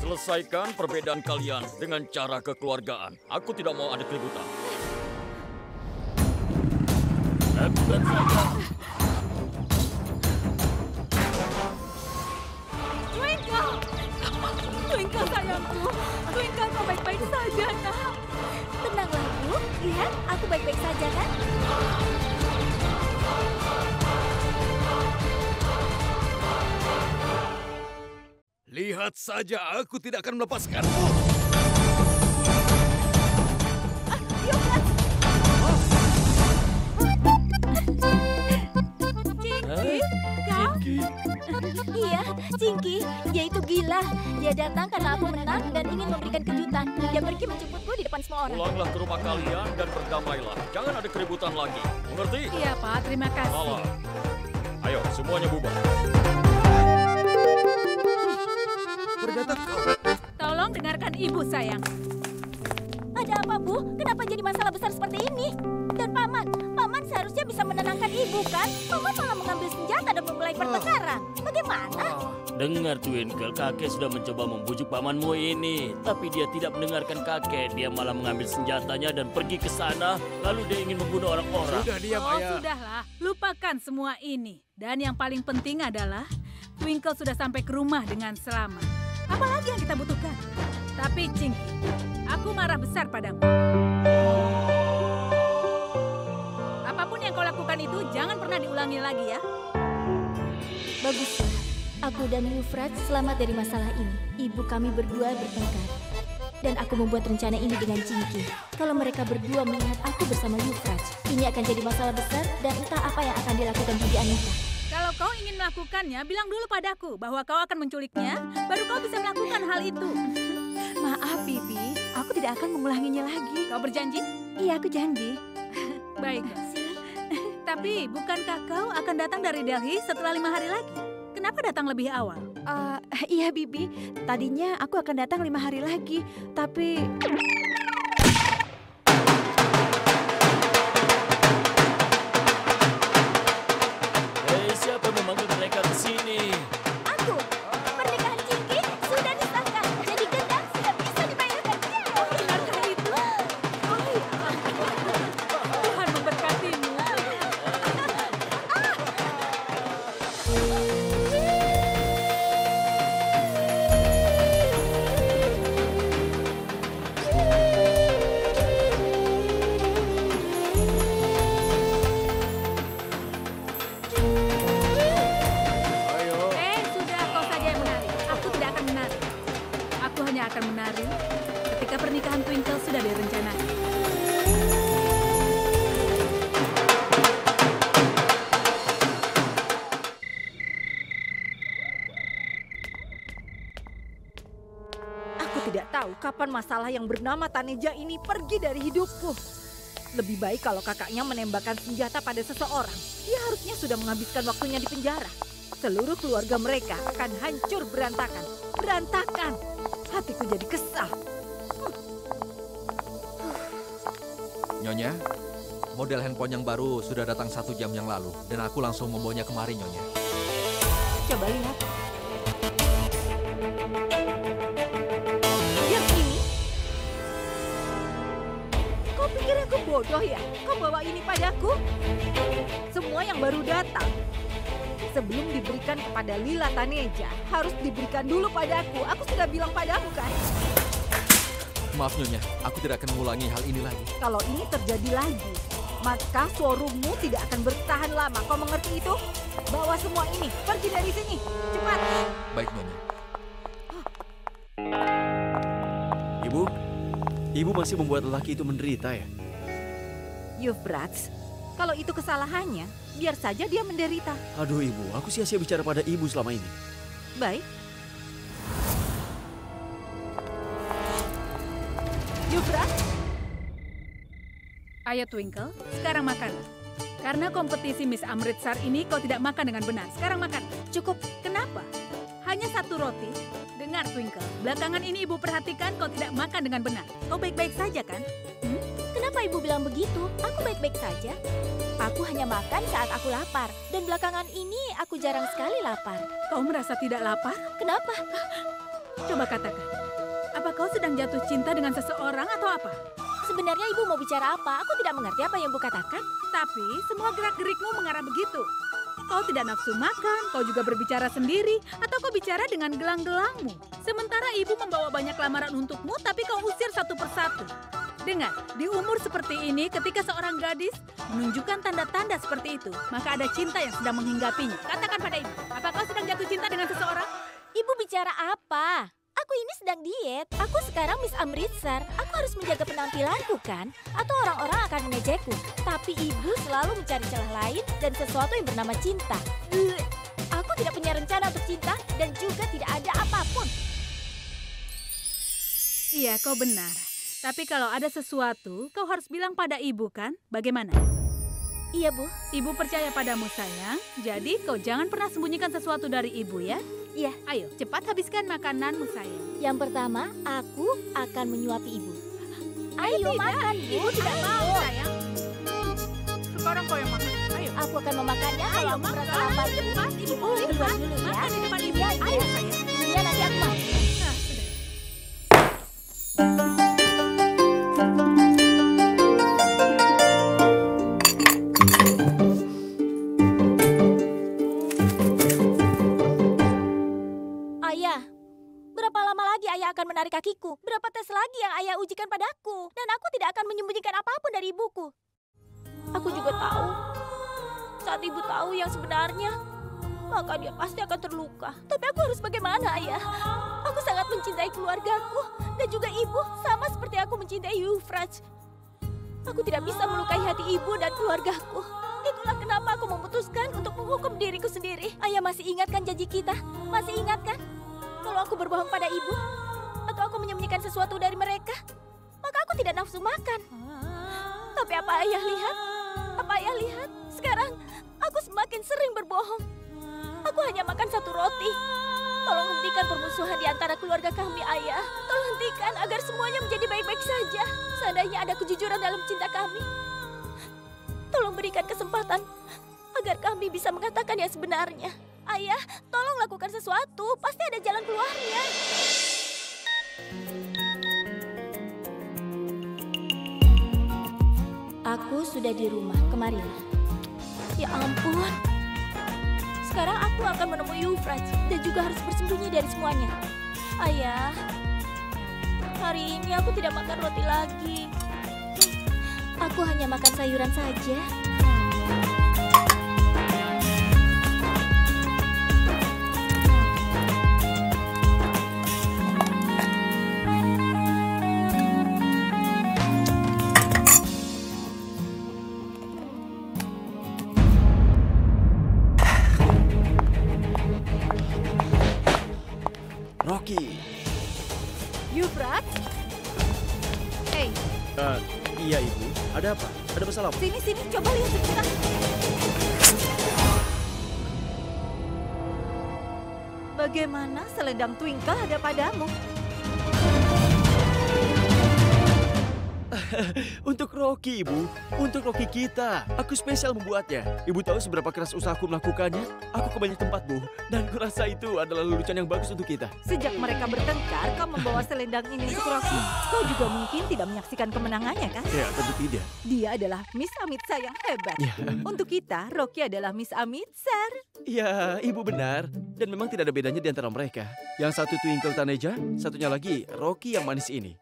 selesaikan perbedaan kalian dengan cara kekeluargaan. Aku tidak mau ada keributan. Twinkle sayangku, Twinkle kau baik-baik saja nak. Tenanglah, Bu. Lihat, aku baik-baik saja kan? Lihat saja, aku tidak akan melepaskanmu. Iya, Cinky. Dia itu gila. Dia datang karena aku menang dan ingin memberikan kejutan. Dia pergi menjemputku di depan semua orang. Pulanglah ke rumah kalian dan berdamailah. Jangan ada keributan lagi. Mengerti? Iya, Pak. Terima kasih. Salah. Ayo, semuanya bubar. Ternyata kau. Tolong dengarkan ibu, sayang. Ada apa, Bu? Kenapa jadi masalah besar seperti ini? Dan Paman seharusnya bisa menenangkan ibu kan? Paman malah mengambil senjata dan memulai pertengkaran. Bagaimana? Dengar Twinkle, kakek sudah mencoba membujuk pamanmu ini. Tapi dia tidak mendengarkan kakek. Dia malah mengambil senjatanya dan pergi ke sana. Lalu dia ingin membunuh orang-orang. Sudah diam, Ayah. Sudahlah. Lupakan semua ini. Dan yang paling penting adalah Twinkle sudah sampai ke rumah dengan selamat. Apalagi yang kita butuhkan? Tapi Cinky, aku marah besar padamu. Apapun yang kau lakukan itu jangan pernah diulangi lagi ya. Baguslah. Aku dan Euphrates selamat dari masalah ini. Ibu kami berdua bertengkar. Dan aku membuat rencana ini dengan Cinky. Kalau mereka berdua melihat aku bersama Euphrates, ini akan jadi masalah besar dan entah apa yang akan dilakukan Bibi Anita. Kalau kau ingin melakukannya, bilang dulu padaku bahwa kau akan menculiknya, baru kau bisa melakukan hal itu. Maaf, Bibi. Aku tidak akan mengulanginya lagi. Kau berjanji? Iya, aku janji. Baiklah. Tapi bukankah kau akan datang dari Delhi setelah 5 hari lagi? Kenapa datang lebih awal? Iya, Bibi. Tadinya aku akan datang 5 hari lagi, tapi... Hei, siapa yang memanggil mereka ke sini? Aku. Pernikahan Cinky sudah disahkan. Jadi gendang sudah bisa dibayarkan. Benarkah itu? Oh iya. Tuhan memberkatimu. Sudah kau saja yang menari. Aku tidak akan menari. Aku hanya akan menari ketika pernikahan Twinkle sudah direncanakan. Aku tidak tahu kapan masalah yang bernama Taneja ini pergi dari hidupku. Lebih baik kalau kakaknya menembakkan senjata pada seseorang. Dia harusnya sudah menghabiskan waktunya di penjara. Seluruh keluarga mereka akan hancur berantakan. Berantakan. Hatiku jadi kesal. Nyonya, model handphone yang baru sudah datang 1 jam yang lalu. Dan aku langsung membawanya kemari, Nyonya. Coba lihat. Yang ini? Kau pikir aku bodoh ya? Kau bawa ini padaku? Semua yang baru datang sebelum diberikan kepada Lila Taneja harus diberikan dulu padaku. Aku sudah bilang padamu kan? Maaf, Nyonya. Aku tidak akan mengulangi hal ini lagi. Kalau ini terjadi lagi, maka showroommu tidak akan bertahan lama. Kau mengerti itu? Bawa semua ini. Pergi dari sini. Cepat. Baik, Nyonya. Ibu masih membuat lelaki itu menderita ya? Euphrates, kalau itu kesalahannya, biar saja dia menderita. Aduh ibu, aku sia-sia bicara pada ibu selama ini. Baik. Euphrates, Ayo Twinkle, sekarang makan. Karena kompetisi Miss Amritsar ini kau tidak makan dengan benar. Sekarang makan. Cukup. Kenapa? Hanya satu roti. Dengar, Twinkle. Belakangan ini ibu perhatikan kau tidak makan dengan benar. Kau baik-baik saja kan? Kenapa ibu bilang begitu? Aku baik-baik saja. Aku hanya makan saat aku lapar. Dan belakangan ini aku jarang sekali lapar. Kau merasa tidak lapar? Kenapa? Coba katakan. Apa kau sedang jatuh cinta dengan seseorang atau apa? Sebenarnya ibu mau bicara apa? Aku tidak mengerti apa yang ibu katakan. Tapi semua gerak-gerikmu mengarah begitu. Kau tidak nafsu makan, kau juga berbicara sendiri, atau kau bicara dengan gelang-gelangmu. Sementara ibu membawa banyak lamaran untukmu, tapi kau usir satu persatu. Dengar, di umur seperti ini, ketika seorang gadis menunjukkan tanda-tanda seperti itu, maka ada cinta yang sedang menghinggapinya. Katakan pada ibu, apa kau sedang jatuh cinta dengan seseorang? Ibu bicara apa? Aku ini sedang diet. Aku sekarang Miss Amritsar. Aku harus menjaga penampilanku kan? Atau orang-orang akan mengejekku. Tapi ibu selalu mencari celah lain dan sesuatu yang bernama cinta. Aku tidak punya rencana untuk cinta dan juga tidak ada apapun. Iya, kau benar. Tapi kalau ada sesuatu, kau harus bilang pada ibu kan? Bagaimana? Iya, Bu. Ibu percaya padamu, sayang. Jadi kau jangan pernah sembunyikan sesuatu dari ibu ya. Iya. Ayo, cepat habiskan makananmu, sayang. Yang pertama, aku akan menyuapi ibu. Ayo makan, Bu. Ibu tidak mau, sayang. Sekarang kau yang makan. Ayo. Aku akan memakannya kalau aku merasa lapar. Cepat, ibu duluan dulu ya. Makan di depan ibu. Iya, Ayo, sayang. Iya, nanti aku makan. Nah, sudah. Ayah, berapa lama lagi ayah akan menarik kakiku? Berapa tes lagi yang ayah ujikan padaku? Dan aku tidak akan menyembunyikan apapun dari ibuku. Aku juga tahu, saat ibu tahu yang sebenarnya, maka dia pasti akan terluka. Tapi aku harus bagaimana, ayah? Aku sangat mencintai keluargaku dan juga ibu, sama seperti aku mencintai Euphrates. Aku tidak bisa melukai hati ibu dan keluargaku. Itulah kenapa aku memutuskan untuk menghukum diriku sendiri. Ayah masih ingat kan janji kita? Masih ingat kan? Kalau aku berbohong pada ibu, atau aku menyembunyikan sesuatu dari mereka, maka aku tidak nafsu makan. Tapi apa ayah lihat? Apa ayah lihat? Sekarang aku semakin sering berbohong. Aku hanya makan satu roti. Tolong hentikan permusuhan di antara keluarga kami, ayah. Tolong hentikan agar semuanya menjadi baik-baik saja. Seandainya ada kejujuran dalam cinta kami, tolong berikan kesempatan agar kami bisa mengatakan yang sebenarnya. Ayah, tolong lakukan sesuatu. Pasti ada jalan keluarnya. Aku sudah di rumah, kemarilah. Ya ampun. Sekarang aku akan menemui Euphrates dan juga harus bersembunyi dari semuanya. Ayah, hari ini aku tidak makan roti lagi. Aku hanya makan sayuran saja. Rocky. Euphrates? Hei, Iya, Ibu. Ada apa? Ada masalah apa? sini, coba lihat sebentar. Bagaimana selendang Twinkle ada padamu? Untuk Rocky, Ibu. Untuk Rocky kita. Aku spesial membuatnya. Ibu tahu seberapa keras usahaku melakukannya? Aku ke banyak tempat, Bu. Dan kurasa itu adalah lelucon yang bagus untuk kita. Sejak mereka bertengkar, kau membawa selendang ini untuk Rocky. Kau juga mungkin tidak menyaksikan kemenangannya, kan? Ya, tentu tidak. Dia adalah Miss Amritsar yang hebat. Ya. Untuk kita, Rocky adalah Miss Amritsar. Ya, Ibu benar. Dan memang tidak ada bedanya di antara mereka. Yang satu Twinkle Taneja, satunya lagi Rocky yang manis ini.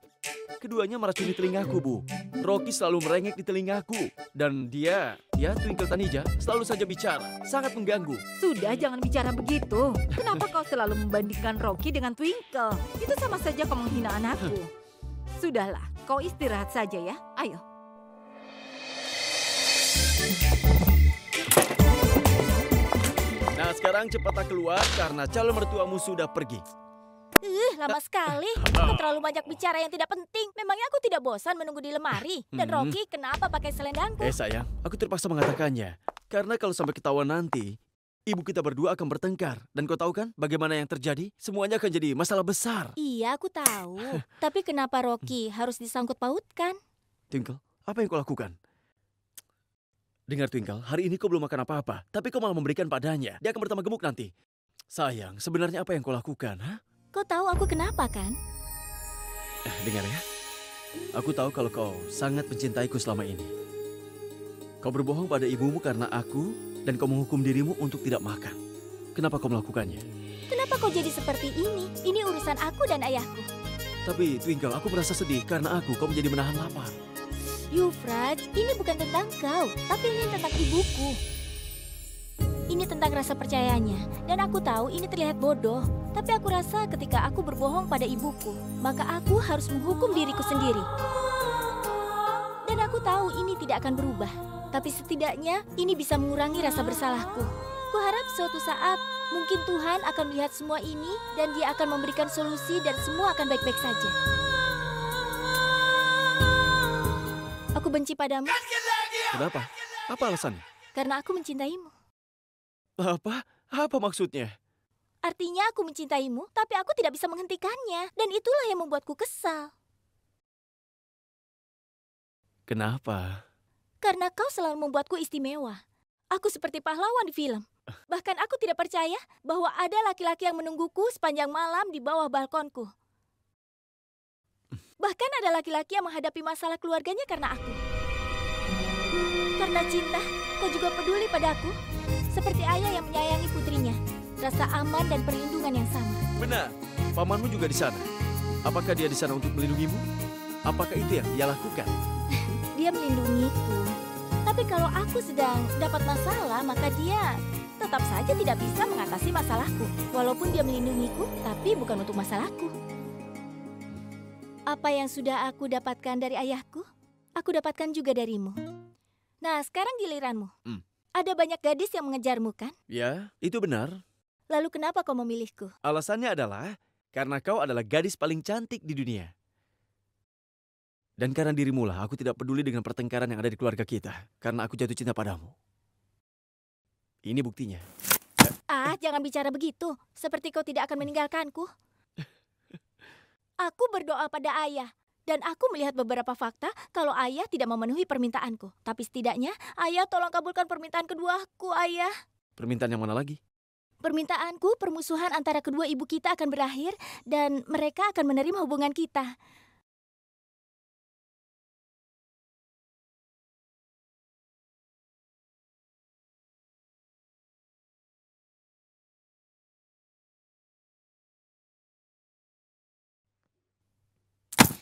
Keduanya meracuni telingaku, Bu. Rocky selalu merengek di telingaku. Dan dia Twinkle Taneja, selalu saja bicara. Sangat mengganggu. Sudah, jangan bicara begitu. Kenapa kau selalu membandingkan Rocky dengan Twinkle? Itu sama saja kau menghina anakku. Sudahlah, kau istirahat saja ya. Ayo. Nah, sekarang cepatlah keluar karena calon mertuamu sudah pergi. Lama sekali. Kau terlalu banyak bicara yang tidak penting. Memangnya aku tidak bosan menunggu di lemari? Dan Rocky, kenapa pakai selendangku? Sayang, aku terpaksa mengatakannya. Karena kalau sampai ketahuan nanti, ibu kita berdua akan bertengkar. Dan kau tahu kan bagaimana yang terjadi? Semuanya akan jadi masalah besar. Iya, aku tahu. Tapi kenapa Rocky harus disangkut pautkan? Twinkle, apa yang kau lakukan? Dengar Twinkle, hari ini kau belum makan apa-apa. Tapi kau malah memberikan padanya. Dia akan bertambah gemuk nanti. Sayang, sebenarnya apa yang kau lakukan? Kau tahu aku kenapa kan? Dengar ya. Aku tahu kalau kau sangat mencintaiku selama ini. Kau berbohong pada ibumu karena aku dan kau menghukum dirimu untuk tidak makan. Kenapa kau melakukannya? Kenapa kau jadi seperti ini? Ini urusan aku dan ayahku. Tapi Twinkle, aku merasa sedih karena kau menjadi menahan lapar. Yufraj, ini bukan tentang kau, tapi ini tentang ibuku. Ini tentang rasa percayanya, dan aku tahu ini terlihat bodoh. Tapi aku rasa ketika aku berbohong pada ibuku, maka aku harus menghukum diriku sendiri. Dan aku tahu ini tidak akan berubah. Tapi setidaknya ini bisa mengurangi rasa bersalahku. Kuharap suatu saat mungkin Tuhan akan melihat semua ini dan Dia akan memberikan solusi dan semua akan baik-baik saja. Aku benci padamu. Kenapa? Apa alasannya? Karena aku mencintaimu. Apa? Apa maksudnya? Artinya aku mencintaimu, tapi aku tidak bisa menghentikannya. Dan itulah yang membuatku kesal. Kenapa? Karena kau selalu membuatku istimewa. Aku seperti pahlawan di film. Bahkan aku tidak percaya bahwa ada laki-laki yang menungguku sepanjang malam di bawah balkonku. Bahkan ada laki-laki yang menghadapi masalah keluarganya karena aku. Karena cinta, kau juga peduli padaku. Seperti ayah yang menyayangi putrinya. Rasa aman dan perlindungan yang sama. Benar, pamanmu juga di sana. Apakah dia di sana untuk melindungimu? Apakah itu yang dia lakukan? Dia melindungiku. Tapi kalau aku sedang dapat masalah, maka dia tetap saja tidak bisa mengatasi masalahku. Walaupun dia melindungiku, tapi bukan untuk masalahku. Apa yang sudah aku dapatkan dari ayahku, aku dapatkan juga darimu. Nah, sekarang giliranmu. Ada banyak gadis yang mengejarmu, kan? Ya, itu benar. Lalu kenapa kau memilihku? Alasannya adalah karena kau adalah gadis paling cantik di dunia. Dan karena dirimu lah, aku tidak peduli dengan pertengkaran yang ada di keluarga kita. Karena aku jatuh cinta padamu. Ini buktinya. Jangan bicara begitu. Seperti kau tidak akan meninggalkanku. Aku berdoa pada ayah. Dan aku melihat beberapa fakta kalau ayah tidak memenuhi permintaanku. Tapi setidaknya, ayah tolong kabulkan permintaan keduaku, ayah. Permintaan yang mana lagi? Permintaanku, permusuhan antara kedua ibu kita akan berakhir. Dan mereka akan menerima hubungan kita.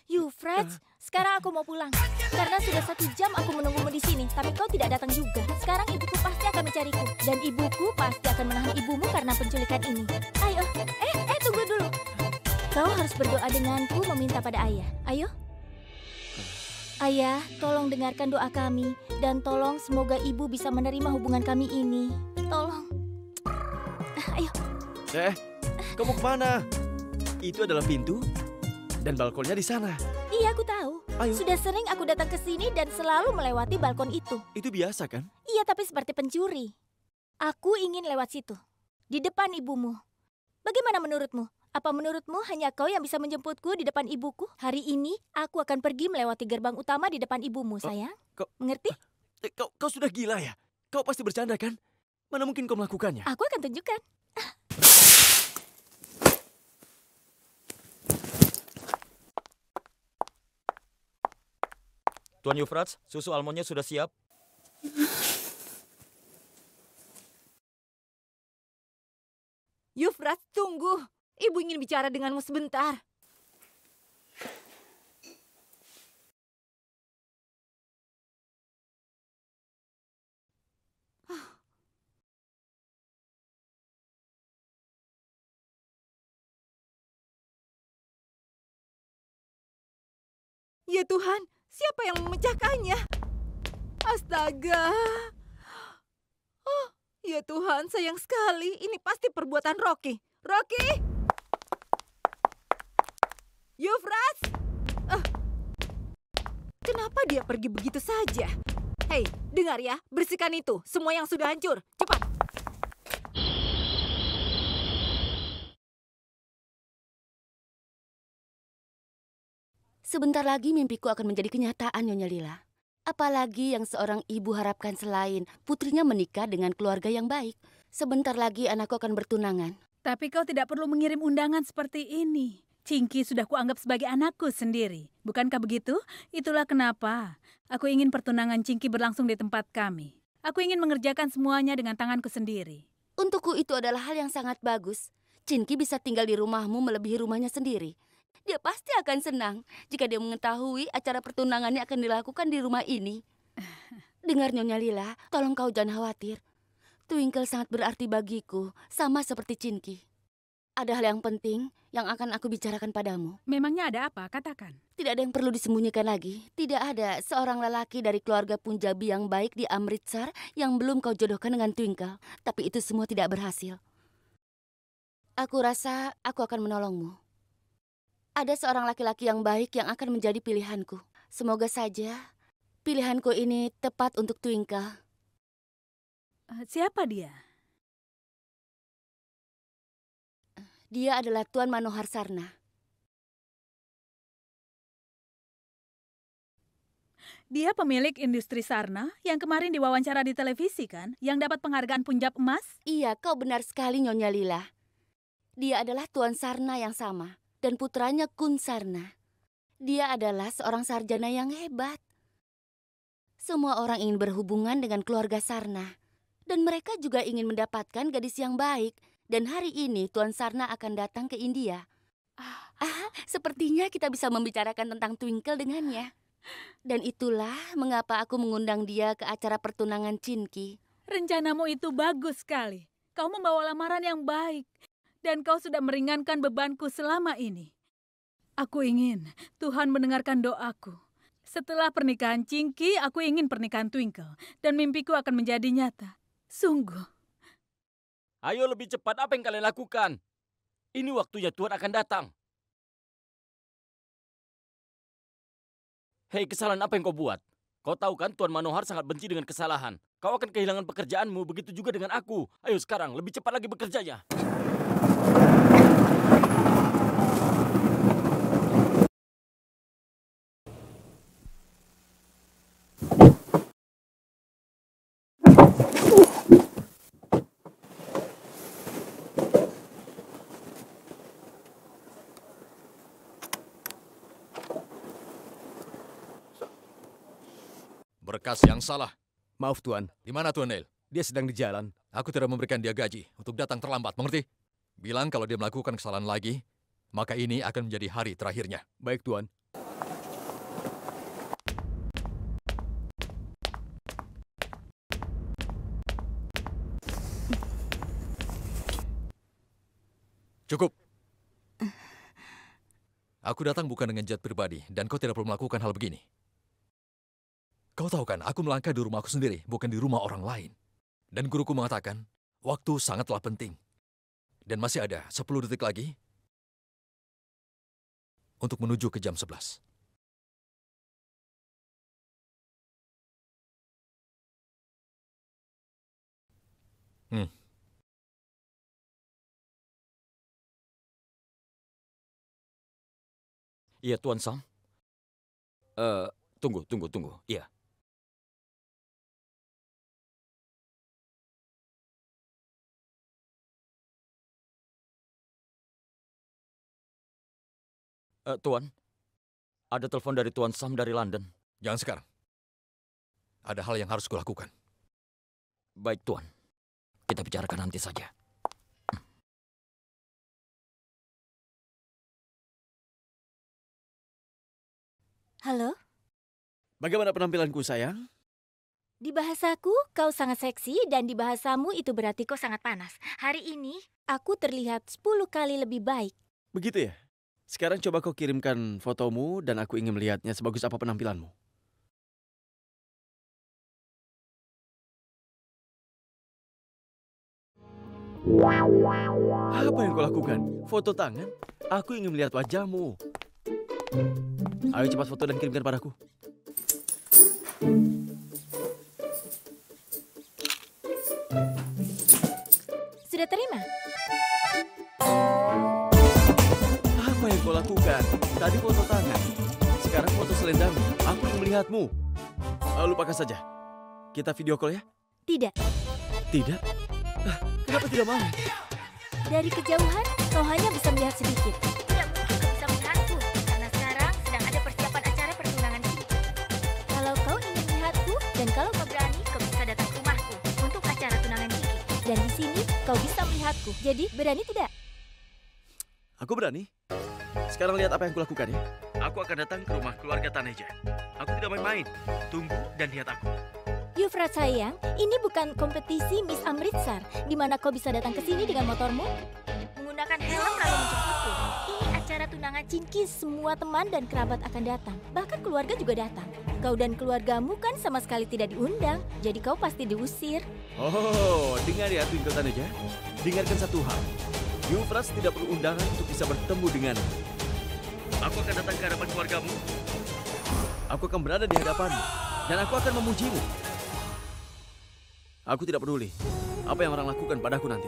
Yufraj, sekarang aku mau pulang. Karena sudah 1 jam aku menunggumu di sini, tapi kau tidak datang juga. Sekarang ibuku pasti akan mencariku. Dan ibuku pasti akan menahan ibumu karena penculikan ini. Ayo, tunggu dulu. Kau harus berdoa denganku meminta pada ayah. Ayo. Ayah, tolong dengarkan doa kami. Dan tolong semoga ibu bisa menerima hubungan kami ini. Tolong. Ayo. Kamu kemana? Itu adalah pintu. Dan balkonnya di sana. Iya, aku tahu. Ayo. Sudah sering aku datang ke sini dan selalu melewati balkon itu. Itu biasa kan? Iya, tapi seperti pencuri. Aku ingin lewat situ. Di depan ibumu. Bagaimana menurutmu? Apa menurutmu hanya kau yang bisa menjemputku di depan ibuku? Hari ini aku akan pergi melewati gerbang utama di depan ibumu, sayang. Mengerti? Kau sudah gila ya? Kau pasti bercanda kan? Mana mungkin kau melakukannya? Aku akan tunjukkan. Tuan Yufraj, susu almondnya sudah siap. Yufraj, tunggu. Ibu ingin bicara denganmu sebentar. Ya Tuhan, siapa yang memecahkannya? Astaga. Oh, ya Tuhan, sayang sekali. Ini pasti perbuatan Rocky. Rocky! Yufras! Kenapa dia pergi begitu saja? Hei, dengar ya, bersihkan itu. Semua yang sudah hancur. Cepat. Sebentar lagi mimpiku akan menjadi kenyataan, Nyonya Lila. Apalagi yang seorang ibu harapkan selain putrinya menikah dengan keluarga yang baik. Sebentar lagi anakku akan bertunangan. Tapi kau tidak perlu mengirim undangan seperti ini. Cingki sudah kuanggap sebagai anakku sendiri. Bukankah begitu? Itulah kenapa aku ingin pertunangan Cingki berlangsung di tempat kami. Aku ingin mengerjakan semuanya dengan tanganku sendiri. Untukku itu adalah hal yang sangat bagus. Cingki bisa tinggal di rumahmu melebihi rumahnya sendiri. Dia pasti akan senang jika dia mengetahui acara pertunangannya akan dilakukan di rumah ini. Dengar Nyonya Lila, tolong kau jangan khawatir. Twinkle sangat berarti bagiku, sama seperti Cingki. Ada hal yang penting yang akan aku bicarakan padamu. Memangnya ada apa? Katakan. Tidak ada yang perlu disembunyikan lagi. Tidak ada seorang lelaki dari keluarga Punjabi yang baik di Amritsar yang belum kau jodohkan dengan Twinkle. Tapi itu semua tidak berhasil. Aku rasa aku akan menolongmu. Ada seorang laki-laki yang baik yang akan menjadi pilihanku. Semoga saja pilihanku ini tepat untuk Twinkle. Siapa dia? Dia adalah Tuan Manohar Sarna. Dia pemilik industri Sarna yang kemarin diwawancara di televisi kan? Yang dapat penghargaan Punjab Emas? Iya, kau benar sekali Nyonya Lila. Dia adalah Tuan Sarna yang sama. Dan putranya Kun Sarna. Dia adalah seorang sarjana yang hebat. Semua orang ingin berhubungan dengan keluarga Sarna. Dan mereka juga ingin mendapatkan gadis yang baik. Dan hari ini Tuan Sarna akan datang ke India. Sepertinya kita bisa membicarakan tentang Twinkle dengannya. Dan itulah mengapa aku mengundang dia ke acara pertunangan Cingki. Rencanamu itu bagus sekali. Kau membawa lamaran yang baik. Dan kau sudah meringankan bebanku selama ini. Aku ingin Tuhan mendengarkan doaku. Setelah pernikahan Cingki, aku ingin pernikahan Twinkle. Dan mimpiku akan menjadi nyata. Sungguh. Ayo lebih cepat, apa yang kalian lakukan? Ini waktunya Tuhan akan datang. Hei, kesalahan apa yang kau buat? Kau tahu kan Tuan Manohar sangat benci dengan kesalahan. Kau akan kehilangan pekerjaanmu, begitu juga dengan aku. Ayo sekarang, lebih cepat lagi bekerjanya. Berkas yang salah. Maaf Tuan, Di mana Tuan Neil? dia sedang di jalan. Aku tidak memberikan dia gaji untuk datang terlambat, mengerti? Bilang kalau dia melakukan kesalahan lagi, maka ini akan menjadi hari terakhirnya. Baik Tuan. Cukup. Aku datang bukan dengan jet pribadi, dan kau tidak perlu melakukan hal begini. Kau tahu kan, aku melangkah di rumahku sendiri, bukan di rumah orang lain. Dan guruku mengatakan, waktu sangatlah penting. Dan masih ada 10 detik lagi untuk menuju ke jam 11. Iya, Tuan Sam. Tunggu. Iya. Tuan, ada telepon dari Tuan Sam dari London. Jangan sekarang. Ada hal yang harus kulakukan. Baik, Tuan. Kita bicarakan nanti saja. Halo? Bagaimana penampilanku, sayang? Di bahasaku, kau sangat seksi dan di bahasamu itu berarti kau sangat panas. Hari ini, aku terlihat 10 kali lebih baik. Begitu ya? Sekarang coba kau kirimkan fotomu dan aku ingin melihatnya sebagus apa penampilanmu. Apa yang kau lakukan? Foto tangan? Aku ingin melihat wajahmu. Ayo cepat foto dan kirimkan padaku. Sudah terima? Apa yang kau lakukan? Tadi foto tangan, sekarang foto selendang. Aku yang melihatmu. Lupakan saja. Kita video call ya? Tidak. Tidak? Kenapa tidak mau? Dari kejauhan, kau hanya bisa melihat sedikit. Tidak mungkin kau bisa melihatku, karena sekarang sedang ada persiapan acara pertunangan Cinki. Kalau kau ingin melihatku, dan kalau kau berani, kau bisa datang ke rumahku untuk acara tunangan Cinki. Dan di sini, kau bisa melihatku. Jadi, berani tidak? Aku berani. Sekarang lihat apa yang kulakukan ya. Aku akan datang ke rumah keluarga Taneja. Aku tidak main-main. Tunggu dan lihat aku. Yufrat sayang, ini bukan kompetisi Miss Amritsar, di mana kau bisa datang ke sini dengan motormu, menggunakan helm lalu menjemputku. Ini acara tunangan Cinki, semua teman dan kerabat akan datang. Bahkan keluarga juga datang. Kau dan keluargamu kan sama sekali tidak diundang, jadi kau pasti diusir. Oh, dengar ya Twinkle Taneja. Dengarkan satu hal. Yufrat tidak perlu undangan untuk bisa bertemu denganmu. Aku akan datang ke hadapan keluargamu. Aku akan berada di hadapanmu. Dan aku akan memujimu. Aku tidak peduli apa yang orang lakukan padaku nanti.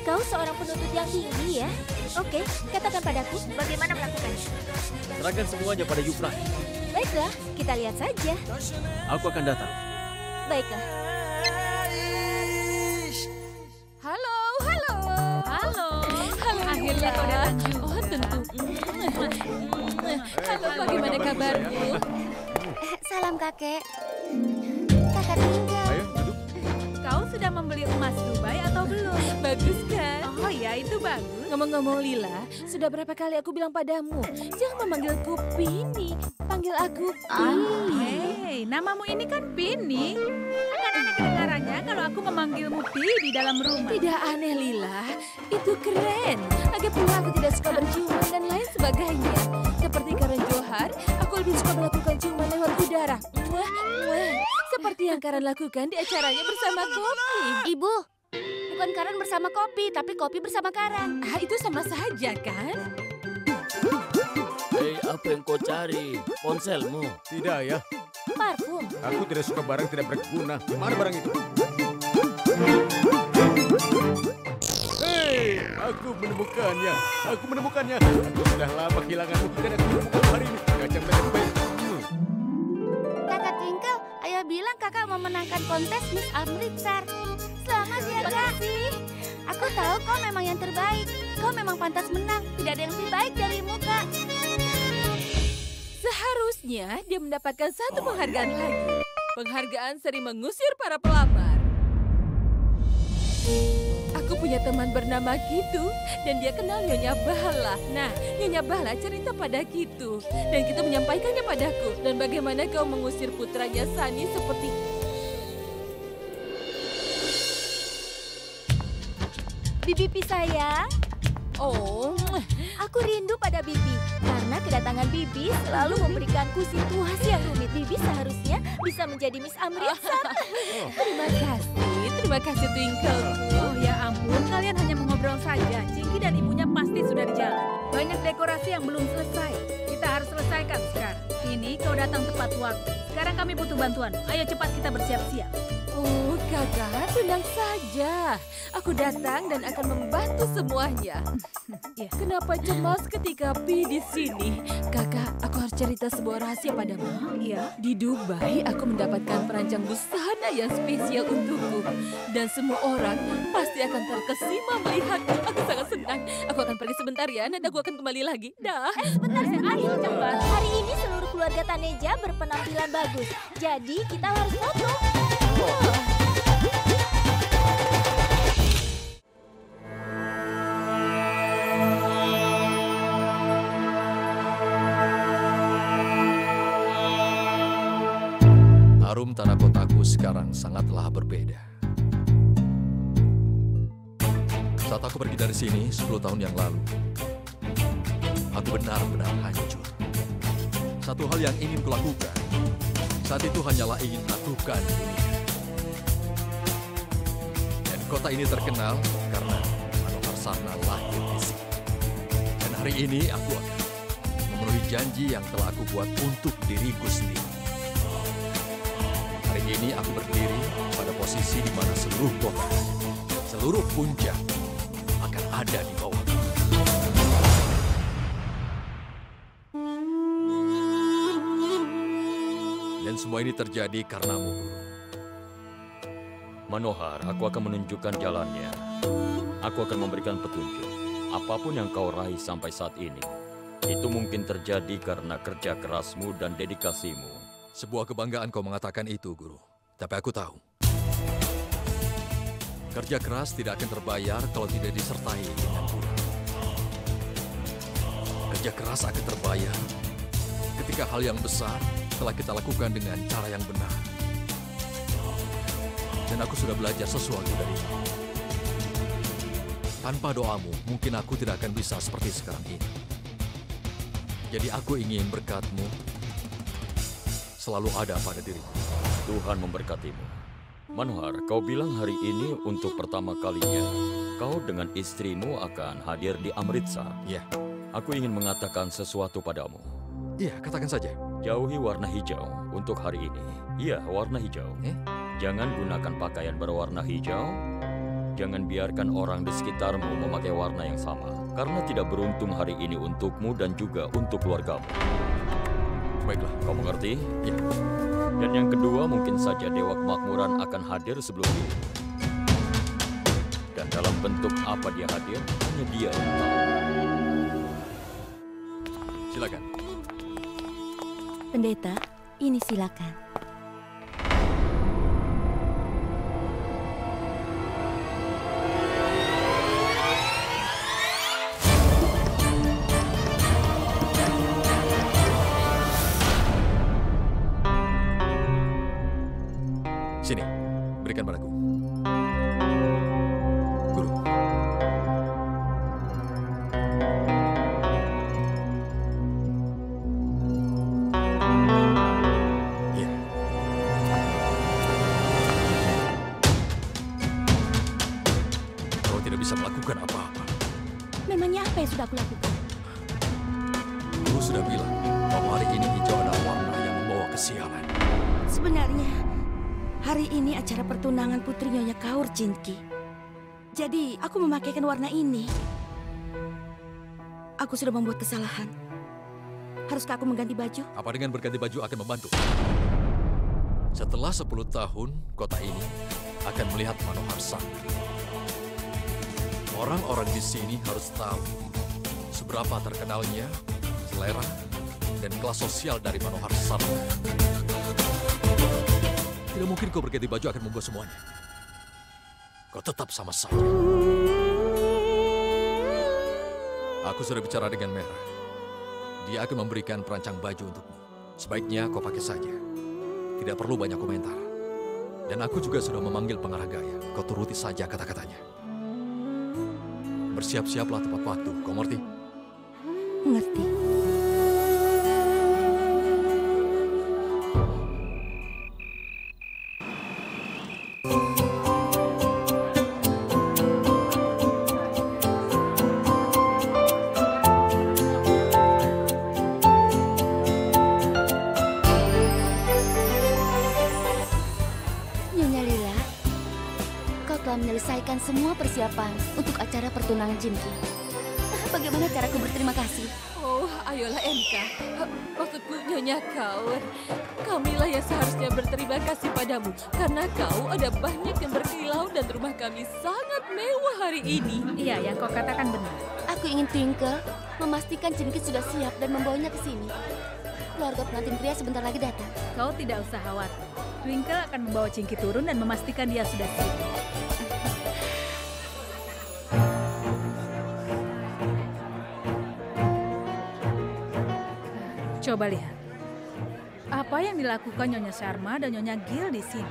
Kau seorang penuntut yang tinggi ya? Oke, katakan padaku bagaimana melakukannya. Serahkan semuanya pada Yufrat. Baiklah, kita lihat saja. Aku akan datang. Baiklah. Halo. Akhirnya kau datang juga. Oh, tentu. Halo, bagaimana kabarmu? Salam kakek. Kakak tinggal. Ayo, duduk. Kau sudah membeli emas Dubai atau belum? Bagus kan? Oh ya, itu bagus. Ngomong-ngomong Lila, sudah berapa kali aku bilang padamu, jangan memanggilku Pini, panggil aku Pi. Hei, namamu ini kan Pini. Akan aneh kedengarannya kalau aku memanggilmu Pi di dalam rumah. Tidak aneh Lila, itu keren. Lagi pula aku tidak suka berciuman dan lain sebagainya. Seperti Karen Johar, aku lebih suka melakukan ciuman lewat udara. Muah, muah. Seperti yang Karen lakukan di acaranya bersama Kopi. Ibu, bukan Karen bersama Kopi, tapi Kopi bersama Karen. Itu sama saja kan? Hei, apa yang kau cari? Ponselmu? Tidak ya, Parfum. aku tidak suka barang tidak berguna. Mana barang itu? Hei, aku menemukannya. Aku sudah lama kehilanganmu dan aku menemukanmu hari ini. Kacamata baikmu. Kakak Twinkle, ayah bilang kakak memenangkan kontes Miss Amritsar. Selamat ya kak. Aku tahu kau memang yang terbaik. Kau memang pantas menang. Tidak ada yang lebih baik darimu kak. Seharusnya dia mendapatkan satu penghargaan lagi. Penghargaan seri mengusir para pelamar. Aku punya teman bernama Gitu dan dia kenal Nyonya Bala. Nah, Nyonya Bala cerita pada Gitu dan Gitu menyampaikannya padaku. Dan bagaimana kau mengusir putranya Sani seperti... Bibi sayang, Oh, aku rindu pada Bibi. Karena kedatangan Bibi selalu memberikanku situasi yang rumit. Bibi seharusnya bisa menjadi Miss Amritsar. terima kasih Twinkle. Oh ya ampun, kalian hanya mengobrol saja. Cinki dan ibunya pasti sudah di jalan. Banyak dekorasi yang belum selesai. Kita harus selesaikan sekarang. Ini kau datang tepat waktu. Sekarang kami butuh bantuan. Ayo cepat kita bersiap-siap. Oh, kakak, tenang saja. Aku datang dan akan membantu semuanya. Ya. Kenapa cemas ketika Pi di sini? Kakak, aku harus cerita sebuah rahasia padamu. Iya. Di Dubai, aku mendapatkan perancang busana yang spesial untukku. Dan semua orang pasti akan terkesima melihatku. Aku sangat senang. Aku akan pergi sebentar ya, nanti aku akan kembali lagi. Dah. Sebentar, ayo cepat. Hari ini seluruh keluarga Taneja berpenampilan bagus. Jadi kita harus foto. Harum tanah kotaku sekarang sangatlah berbeda. Saat aku pergi dari sini 10 tahun yang lalu, aku benar-benar hancur. Satu hal yang ingin kulakukan saat itu hanyalah ingin menyatukan dunia. Dan kota ini terkenal karena Manohar Sarna lahir di sini. Dan hari ini aku akan memenuhi janji yang telah aku buat untuk diriku sendiri. Hari ini aku berdiri pada posisi di mana seluruh kota, seluruh puncak akan ada di bawah. Dan semua ini terjadi karenamu, Guru. Manohar, aku akan menunjukkan jalannya. Aku akan memberikan petunjuk. Apapun yang kau raih sampai saat ini, itu mungkin terjadi karena kerja kerasmu dan dedikasimu. Sebuah kebanggaan kau mengatakan itu, Guru. Tapi aku tahu, kerja keras tidak akan terbayar kalau tidak disertai dengan uang. Kerja keras akan terbayar ketika hal yang besar telah kita lakukan dengan cara yang benar. Dan aku sudah belajar sesuatu dari itu. Tanpa doamu, mungkin aku tidak akan bisa seperti sekarang ini. Jadi aku ingin berkat-Mu selalu ada pada diriku. Tuhan memberkatimu. Manohar, kau bilang hari ini untuk pertama kalinya kau dengan istrimu akan hadir di Amritsar. Ya. Aku ingin mengatakan sesuatu padamu. Iya, katakan saja. Jauhi warna hijau untuk hari ini. Iya, warna hijau. Jangan gunakan pakaian berwarna hijau. Jangan biarkan orang di sekitarmu memakai warna yang sama. Karena tidak beruntung hari ini untukmu dan juga untuk keluargamu. Baiklah. Kau mengerti? Ya. Dan yang kedua, mungkin saja Dewa Kemakmuran akan hadir sebelum ini. Dan dalam bentuk apa dia hadir, hanya dia yang tahu. Silakan. Pendeta, ini silakan. Sini, berikan padaku. Guru. Iya. Kau tidak bisa melakukan apa-apa. Memangnya apa yang sudah aku lakukan? Guru sudah bilang bahwa hari ini hijau adalah warna yang membawa kesialan. Sebenarnya, hari ini acara pertunangan Putri Nyonya Kaur Jinki. Jadi, aku memakaikan warna ini. Aku sudah membuat kesalahan. Haruskah aku mengganti baju? Apa dengan berganti baju akan membantu? Setelah 10 tahun, kota ini akan melihat Manohar Sarna. Orang-orang di sini harus tahu seberapa terkenalnya selera dan kelas sosial dari Manohar Sarna. Tidak mungkin kau berganti baju akan membuat semuanya. Kau tetap sama saja. Aku sudah bicara dengan Merah. Dia akan memberikan perancang baju untukmu. Sebaiknya kau pakai saja. Tidak perlu banyak komentar. Dan aku juga sudah memanggil pengarah gaya. Kau turuti saja kata-katanya. Bersiap-siaplah tepat waktu. Kau ngerti? Mengerti. Menyelesaikan semua persiapan untuk acara pertunangan Jinki. Bagaimana caraku berterima kasih? Oh, ayolah Enka. Maksudku Nyonya Kaur. Kamilah yang seharusnya berterima kasih padamu. Karena kau ada banyak yang berkilau dan rumah kami sangat mewah hari ini. Iya, yang kau katakan benar. Aku ingin Twinkle memastikan Jinki sudah siap dan membawanya ke sini. Keluarga pengantin pria sebentar lagi datang. Kau tidak usah khawatir. Twinkle akan membawa Jinki turun dan memastikan dia sudah siap. Coba lihat. Apa yang dilakukan Nyonya Sharma dan Nyonya Gil di sini?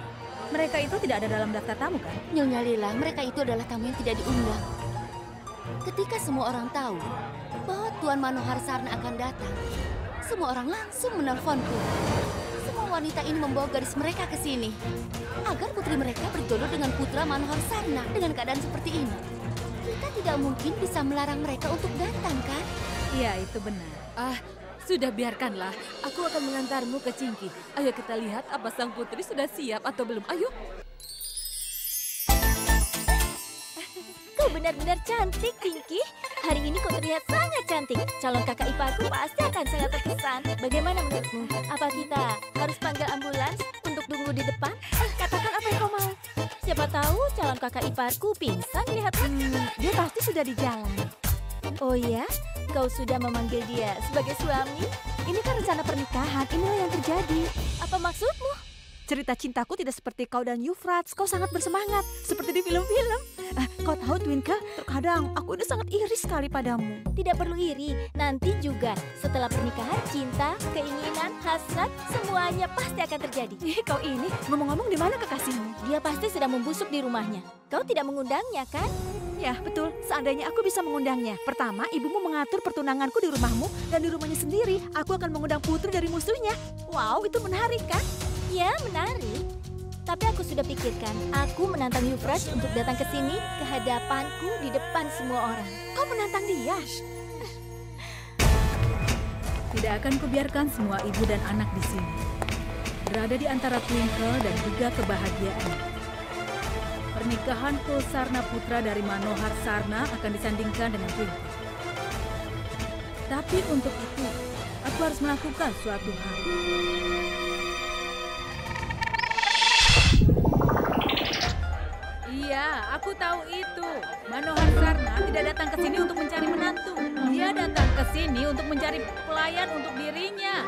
Mereka itu tidak ada dalam daftar tamu, kan? Nyonya Lila, mereka itu adalah tamu yang tidak diundang. Ketika semua orang tahu bahwa Tuan Manohar Sarna akan datang, semua orang langsung menelponku. Semua wanita ini membawa gadis mereka ke sini agar putri mereka berjodoh dengan putra Manohar Sarna. Dengan keadaan seperti ini, kita tidak mungkin bisa melarang mereka untuk datang, kan? Iya, itu benar. Sudah biarkanlah, aku akan mengantarmu ke Cingki. Ayo kita lihat apa sang putri sudah siap atau belum. Ayo. Kau benar-benar cantik, Pinky. Hari ini kau terlihat sangat cantik. Calon kakak iparku pasti akan sangat terkesan. Bagaimana menurutmu? Apa kita harus panggil ambulans untuk tunggu di depan? Katakan apa yang kau mau. Siapa tahu calon kakak iparku pingsan melihat Dia pasti sudah di jalan. Oh ya? Kau sudah memanggil dia sebagai suami? Ini kan rencana pernikahan, inilah yang terjadi. Apa maksudmu? Cerita cintaku tidak seperti kau dan Euphrates. Kau sangat bersemangat, seperti di film-film. Kau tahu, Twinkle, terkadang aku udah sangat iri sekali padamu. Tidak perlu iri, nanti juga setelah pernikahan, cinta, keinginan, hasrat, semuanya pasti akan terjadi. Kau ini, ngomong-ngomong di mana kekasihmu? Dia pasti sedang membusuk di rumahnya. Kau tidak mengundangnya, kan? Ya, betul. Seandainya aku bisa mengundangnya. Pertama, ibumu mengatur pertunanganku di rumahmu dan di rumahnya sendiri. Aku akan mengundang putri dari musuhnya. Wow, itu menarik kan? Ya, menarik. Tapi aku sudah pikirkan, aku menantang Euphrates untuk datang ke sini ke hadapanku di depan semua orang. Kau menantang dia? Tidak akan kubiarkan semua ibu dan anak di sini berada di antara Twinkle dan juga kebahagiaan. Pernikahan Kulsarna putra dari Manohar Sarna akan disandingkan dengan Twinkle. Tapi untuk itu, aku harus melakukan suatu hal. Iya, aku tahu itu. Manohar Sarna tidak datang ke sini untuk mencari menantu. Dia datang ke sini untuk mencari pelayan untuk dirinya.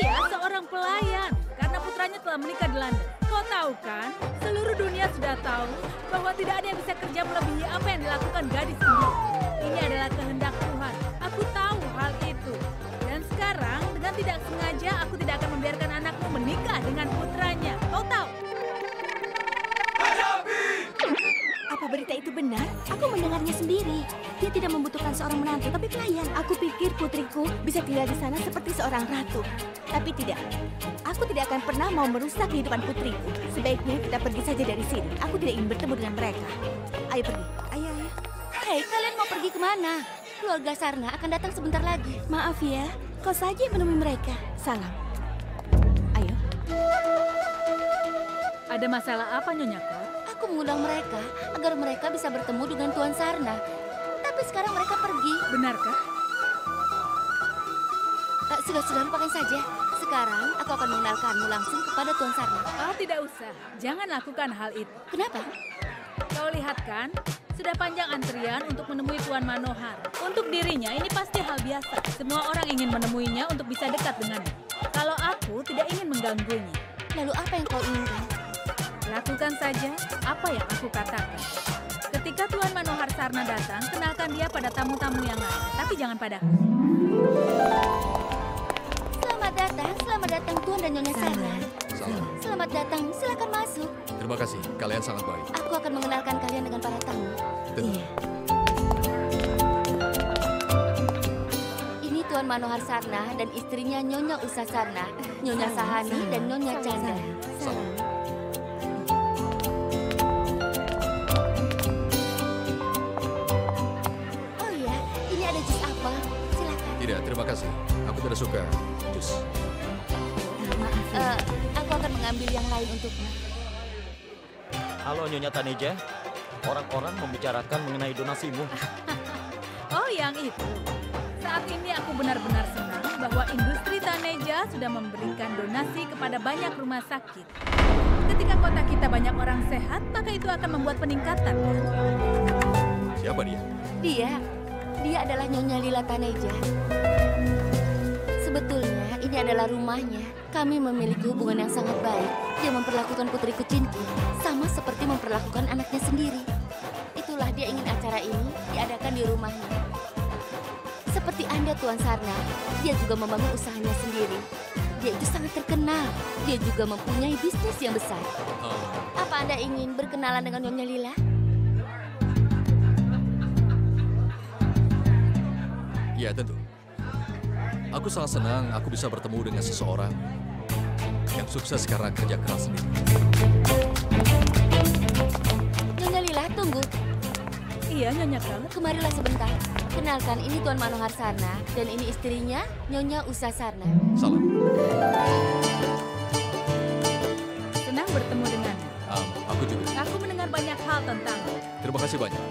Iya, seorang pelayan. Karena putranya telah menikah di London. Kau tahu kan, seluruh dunia sudah tahu bahwa tidak ada yang bisa kerja melebihi apa yang dilakukan gadis ini. Ini adalah kehendak Tuhan. Aku tahu hal itu. Dan sekarang, dengan tidak sengaja, aku tidak akan membiarkan anakmu menikah dengan putranya. Kau tahu? Apa berita itu benar? Aku mendengarnya sendiri. Dia tidak membutuhkan seorang menantu, tapi pelayan. Aku pikir putriku bisa tinggal di sana seperti seorang ratu. Tapi tidak. Aku tidak akan pernah mau merusak kehidupan putriku. Sebaiknya kita pergi saja dari sini. Aku tidak ingin bertemu dengan mereka. Ayo pergi. Ayo. Hei, kalian mau pergi kemana? Keluarga Sarna akan datang sebentar lagi. Maaf ya, kau saja yang menemui mereka. Salam. Ayo. Ada masalah apa, Nyonya Kor? Aku mengundang mereka agar mereka bisa bertemu dengan Tuan Sarna. Tapi sekarang mereka pergi. Benarkah? Sudah, lupakan saja. Sekarang aku akan mengenalkanmu langsung kepada Tuan Sarna. Oh, tidak usah. Jangan lakukan hal itu. Kenapa? Kau lihat kan, sudah panjang antrian untuk menemui Tuan Manohar. Untuk dirinya, ini pasti hal biasa. Semua orang ingin menemuinya untuk bisa dekat dengannya. Kalau aku tidak ingin mengganggunya. Lalu apa yang kau inginkan? Lakukan saja apa yang aku katakan. Ketika Tuan Manohar Sarna datang, kenalkan dia pada tamu-tamu yang lain. Tapi jangan padaku. Selamat datang Tuan dan Nyonya Sarna. Salam. Selamat datang, silakan masuk. Terima kasih, kalian sangat baik. Aku akan mengenalkan kalian dengan para tamu. Tentu. Ini Tuan Manohar Sarna dan istrinya Nyonya Usa Sarna, Nyonya Sahani dan Nyonya Chandra. Salam. Oh iya, ini ada jus apel. Silakan. Tidak, terima kasih. Aku tidak suka jus. Aku akan mengambil yang lain untukmu. Halo Nyonya Taneja, orang-orang membicarakan mengenai donasimu. Oh, yang itu. Saat ini aku benar-benar senang bahwa industri Taneja sudah memberikan donasi kepada banyak rumah sakit. Ketika kota kita banyak orang sehat, maka itu akan membuat peningkatan. Siapa dia? Dia adalah Nyonya Lila Taneja. Sebetulnya ini adalah rumahnya. Kami memiliki hubungan yang sangat baik. Dia memperlakukan putriku Cinki sama seperti memperlakukan anaknya sendiri. Itulah dia ingin acara ini diadakan di rumahnya. Seperti Anda Tuan Sarna, dia juga membangun usahanya sendiri. Dia itu sangat terkenal. Dia juga mempunyai bisnis yang besar. Apa Anda ingin berkenalan dengan Nyonya Lila? Ya, tentu. Aku sangat senang aku bisa bertemu dengan seseorang yang sukses karena kerja keras sendiri. Nyonya Lila, tunggu. iya, Nyonya Kel. Kemarilah sebentar. Kenalkan, ini Tuan Manohar Sarna dan ini istrinya, Nyonya Usa Sarna. Salam. Senang bertemu denganmu. Aku juga. Aku mendengar banyak hal tentangmu. Terima kasih banyak.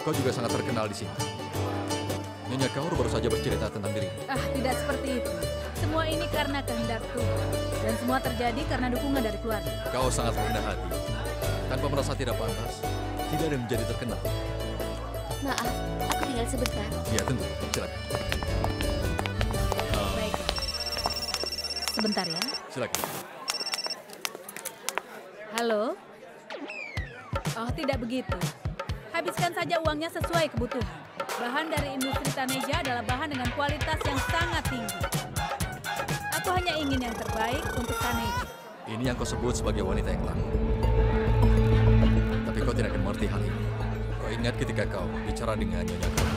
Kau juga sangat terkenal di sini. Nyonya Kaur baru saja bercerita tentang dirimu. Tidak seperti itu. Semua ini karena kehendak Tuhan. Dan semua terjadi karena dukungan dari keluarga. Kau sangat rendah hati. Tanpa merasa tidak pantas, tidak ada yang menjadi terkenal. Maaf, aku tinggal sebentar. Iya, tentu. Silakan. Baik. Sebentar ya. Silakan. Halo? Oh, tidak begitu. Habiskan saja uangnya sesuai kebutuhan. Bahan dari industri Taneja adalah bahan dengan kualitas yang sangat tinggi. Aku hanya ingin yang terbaik untuk Taneja. Ini yang kau sebut sebagai wanita yang tangguh. Tapi kau tidak akan mengerti hal ini. Kau ingat ketika kau bicara dengan Nyonya Kaur.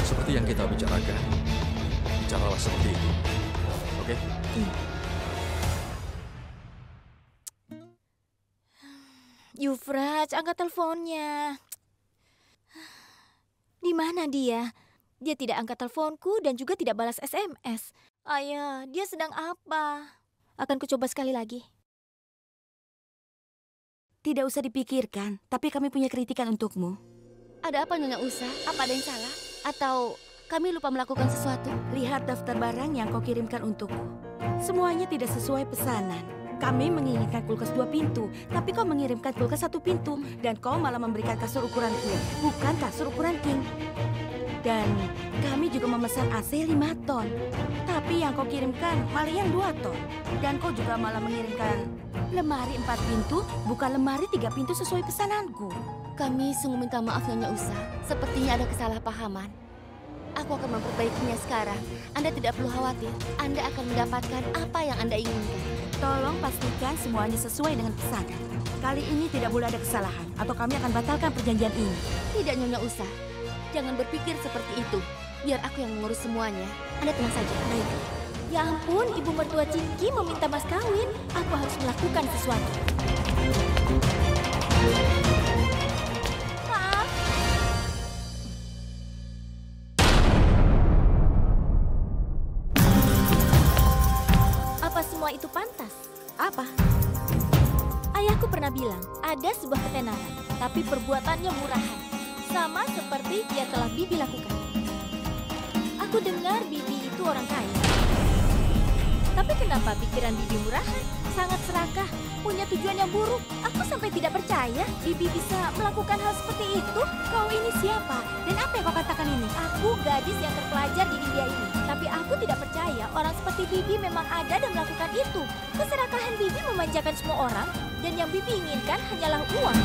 Seperti yang kita bicarakan, bicaralah seperti itu. Oke? Yuvraj, angkat teleponnya. Di mana dia? Dia tidak angkat teleponku dan juga tidak balas SMS. Ayah, dia sedang apa? Akan kucoba sekali lagi. Tidak usah dipikirkan, tapi kami punya kritikan untukmu. Ada apa, Nyonya Usa? Apa ada yang salah? Atau kami lupa melakukan sesuatu? Lihat daftar barang yang kau kirimkan untukku. Semuanya tidak sesuai pesanan. Kami menginginkan kulkas 2 pintu, tapi kau mengirimkan kulkas 1 pintu. Dan kau malah memberikan kasur ukuran queen, bukan kasur ukuran king. Dan kami juga memesan AC 5 ton. Tapi yang kau kirimkan malah yang 2 ton. Dan kau juga malah mengirimkan lemari 4 pintu, bukan lemari 3 pintu sesuai pesananku. Kami sungguh minta maaf, Nyonya Usa. Sepertinya ada kesalahpahaman. Aku akan memperbaikinya sekarang. Anda tidak perlu khawatir. Anda akan mendapatkan apa yang Anda inginkan. Tolong pastikan semuanya sesuai dengan pesanan. Kali ini tidak boleh ada kesalahan, atau kami akan batalkan perjanjian ini. Tidak, Nyonya Usa. Jangan berpikir seperti itu. Biar aku yang mengurus semuanya. Anda tenang saja. Baik. Ya ampun, ibu mertua Cingki meminta mas kawin. Aku harus melakukan sesuatu. Maaf. Apa semua itu pantas? Apa? Ayahku pernah bilang, ada sebuah ketenaran, tapi perbuatannya murahan. Sama seperti yang telah Bibi lakukan. Aku dengar Bibi itu orang kaya. Tapi kenapa pikiran Bibi murahan? Sangat serakah, punya tujuan yang buruk. Aku sampai tidak percaya Bibi bisa melakukan hal seperti itu. Kau ini siapa? Dan apa yang kau katakan ini? Aku gadis yang terpelajar di India ini. Tapi aku tidak percaya orang seperti Bibi memang ada dan melakukan itu. Keserakahan Bibi memanjakan semua orang. Dan yang Bibi inginkan hanyalah uang.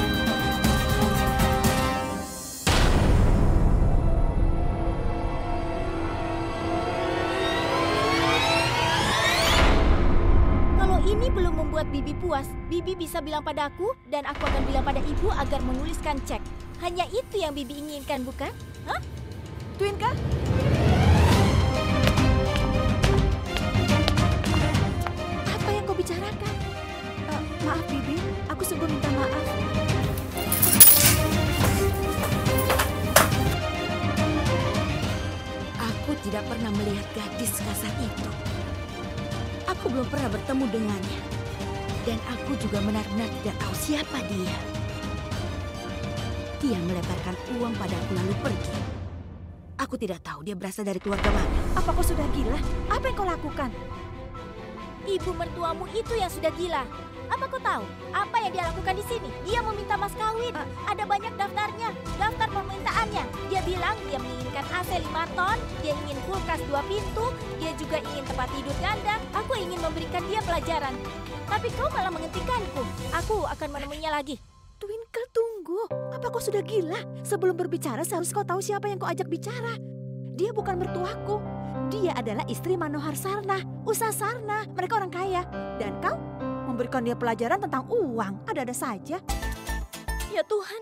Ini belum membuat Bibi puas. Bibi bisa bilang padaku dan aku akan bilang pada ibu agar menuliskan cek. Hanya itu yang Bibi inginkan, bukan? Hah? Twinka? Apa yang kau bicarakan? Maaf, Bibi. Aku sungguh minta maaf. Aku tidak pernah melihat gadis kasar itu. Aku belum pernah bertemu dengannya. Dan aku juga benar-benar tidak tahu siapa dia. Dia melemparkan uang padaku lalu pergi. Aku tidak tahu dia berasal dari keluarga mana. Apa kau sudah gila? Apa yang kau lakukan? Ibu mertuamu itu yang sudah gila. Apa kau tahu apa yang dia lakukan di sini? Dia meminta mas kawin. Ada banyak daftarnya, daftar permintaannya. Dia bilang dia menginginkan AC 5 ton, dia ingin kulkas 2 pintu, dia juga ingin tempat tidur ganda. Aku ingin memberikan dia pelajaran. Tapi kau malah menghentikanku. Aku akan menemuinya lagi. Twinkle, tunggu. Apa kau sudah gila? Sebelum berbicara seharusnya kau tahu siapa yang kau ajak bicara. Dia bukan mertuaku. Dia adalah istri Manohar Sarna, Usa Sarna. Mereka orang kaya. Dan kau memberikan dia pelajaran tentang uang. Ada-ada saja. Ya Tuhan,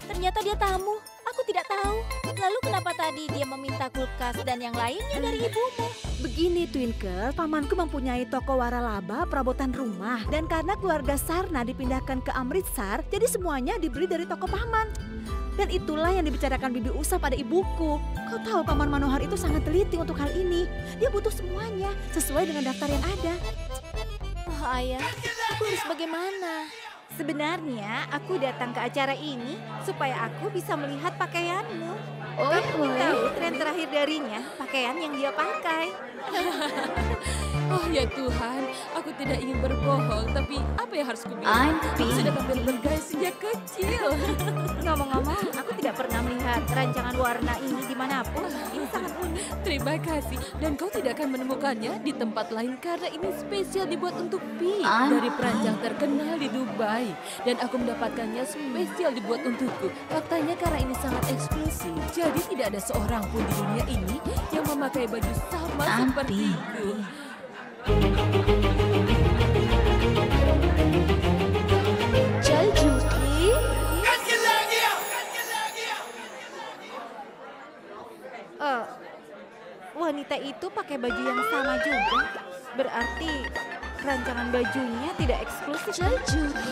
ternyata dia tamu. Aku tidak tahu. Lalu kenapa tadi dia meminta kulkas dan yang lainnya dari ibumu? Begini Twinkle, pamanku mempunyai toko waralaba perabotan rumah. Dan karena keluarga Sarna dipindahkan ke Amritsar, jadi semuanya dibeli dari toko paman. Dan itulah yang dibicarakan Bibi Usa pada ibuku. Kau tahu Paman Manohar itu sangat teliti untuk hal ini. Dia butuh semuanya sesuai dengan daftar yang ada. Oh ayah, aku harus bagaimana? Sebenarnya aku datang ke acara ini supaya aku bisa melihat pakaianmu. Oh, Kamu tahu tren terakhir darinya, pakaian yang dia pakai. Oh ya Tuhan, aku tidak ingin berbohong, tapi apa yang harus kubilang? Aku sudah tampil bergaya sejak kecil. Ngomong-ngomong, aku tidak pernah melihat rancangan warna ini dimanapun. Ini sangat unik. Terima kasih, dan kau tidak akan menemukannya di tempat lain karena ini spesial dibuat untuk Pi dari perancang terkenal di Dubai. Dan aku mendapatkannya spesial dibuat untukku. Faktanya karena ini sangat eksklusif, jadi tidak ada seorang pun di dunia ini yang memakai baju sama sepertiku. Jaljuki? Wanita itu pakai baju yang sama juga. Berarti rancangan bajunya tidak eksklusif.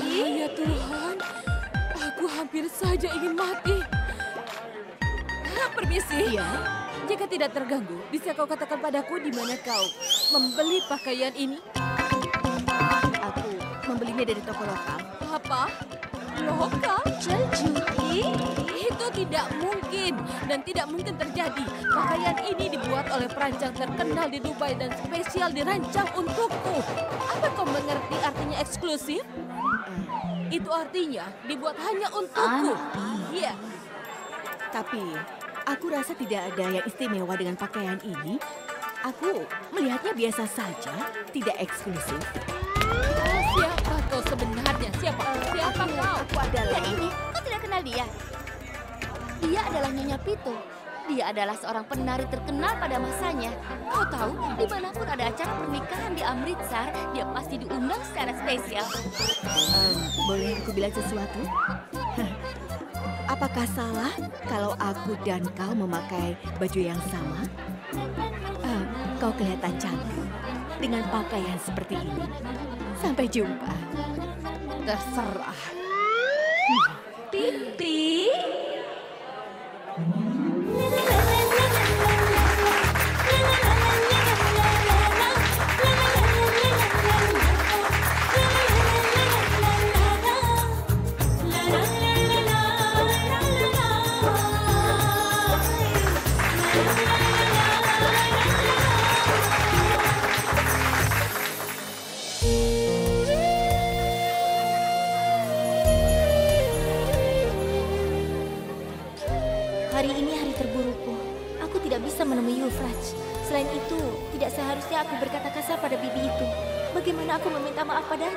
Ya Tuhan, aku hampir saja ingin mati. Permisi. Iya. Jika tidak terganggu, bisa kau katakan padaku di mana kau membeli pakaian ini? Aku membelinya dari toko lokal. Apa? Lokal? Jaljuki? Itu tidak mungkin dan tidak mungkin terjadi. Pakaian ini dibuat oleh perancang terkenal di Dubai dan spesial dirancang untukku. Apa kau mengerti artinya eksklusif? Itu artinya dibuat hanya untukku. Iya. Tapi aku rasa tidak ada yang istimewa dengan pakaian ini. Aku melihatnya biasa saja, tidak eksklusif. Siapa kau sebenarnya? Siapa kau? Aku adalah ini, kau tidak kenal dia? Dia adalah Nyonya Pito. Dia adalah seorang penari terkenal pada masanya. Kau tahu, dimanapun ada acara pernikahan di Amritsar, dia pasti diundang secara spesial. Boleh aku bilang sesuatu? Apakah salah kalau aku dan kau memakai baju yang sama? Kau kelihatan cantik dengan pakaian seperti ini. Sampai jumpa. Terserah. Pipi? Hari ini hari terburukku. Aku tidak bisa menemui Yufraj. Selain itu, tidak seharusnya aku berkata kasar pada bibi itu. Bagaimana aku meminta maaf padanya?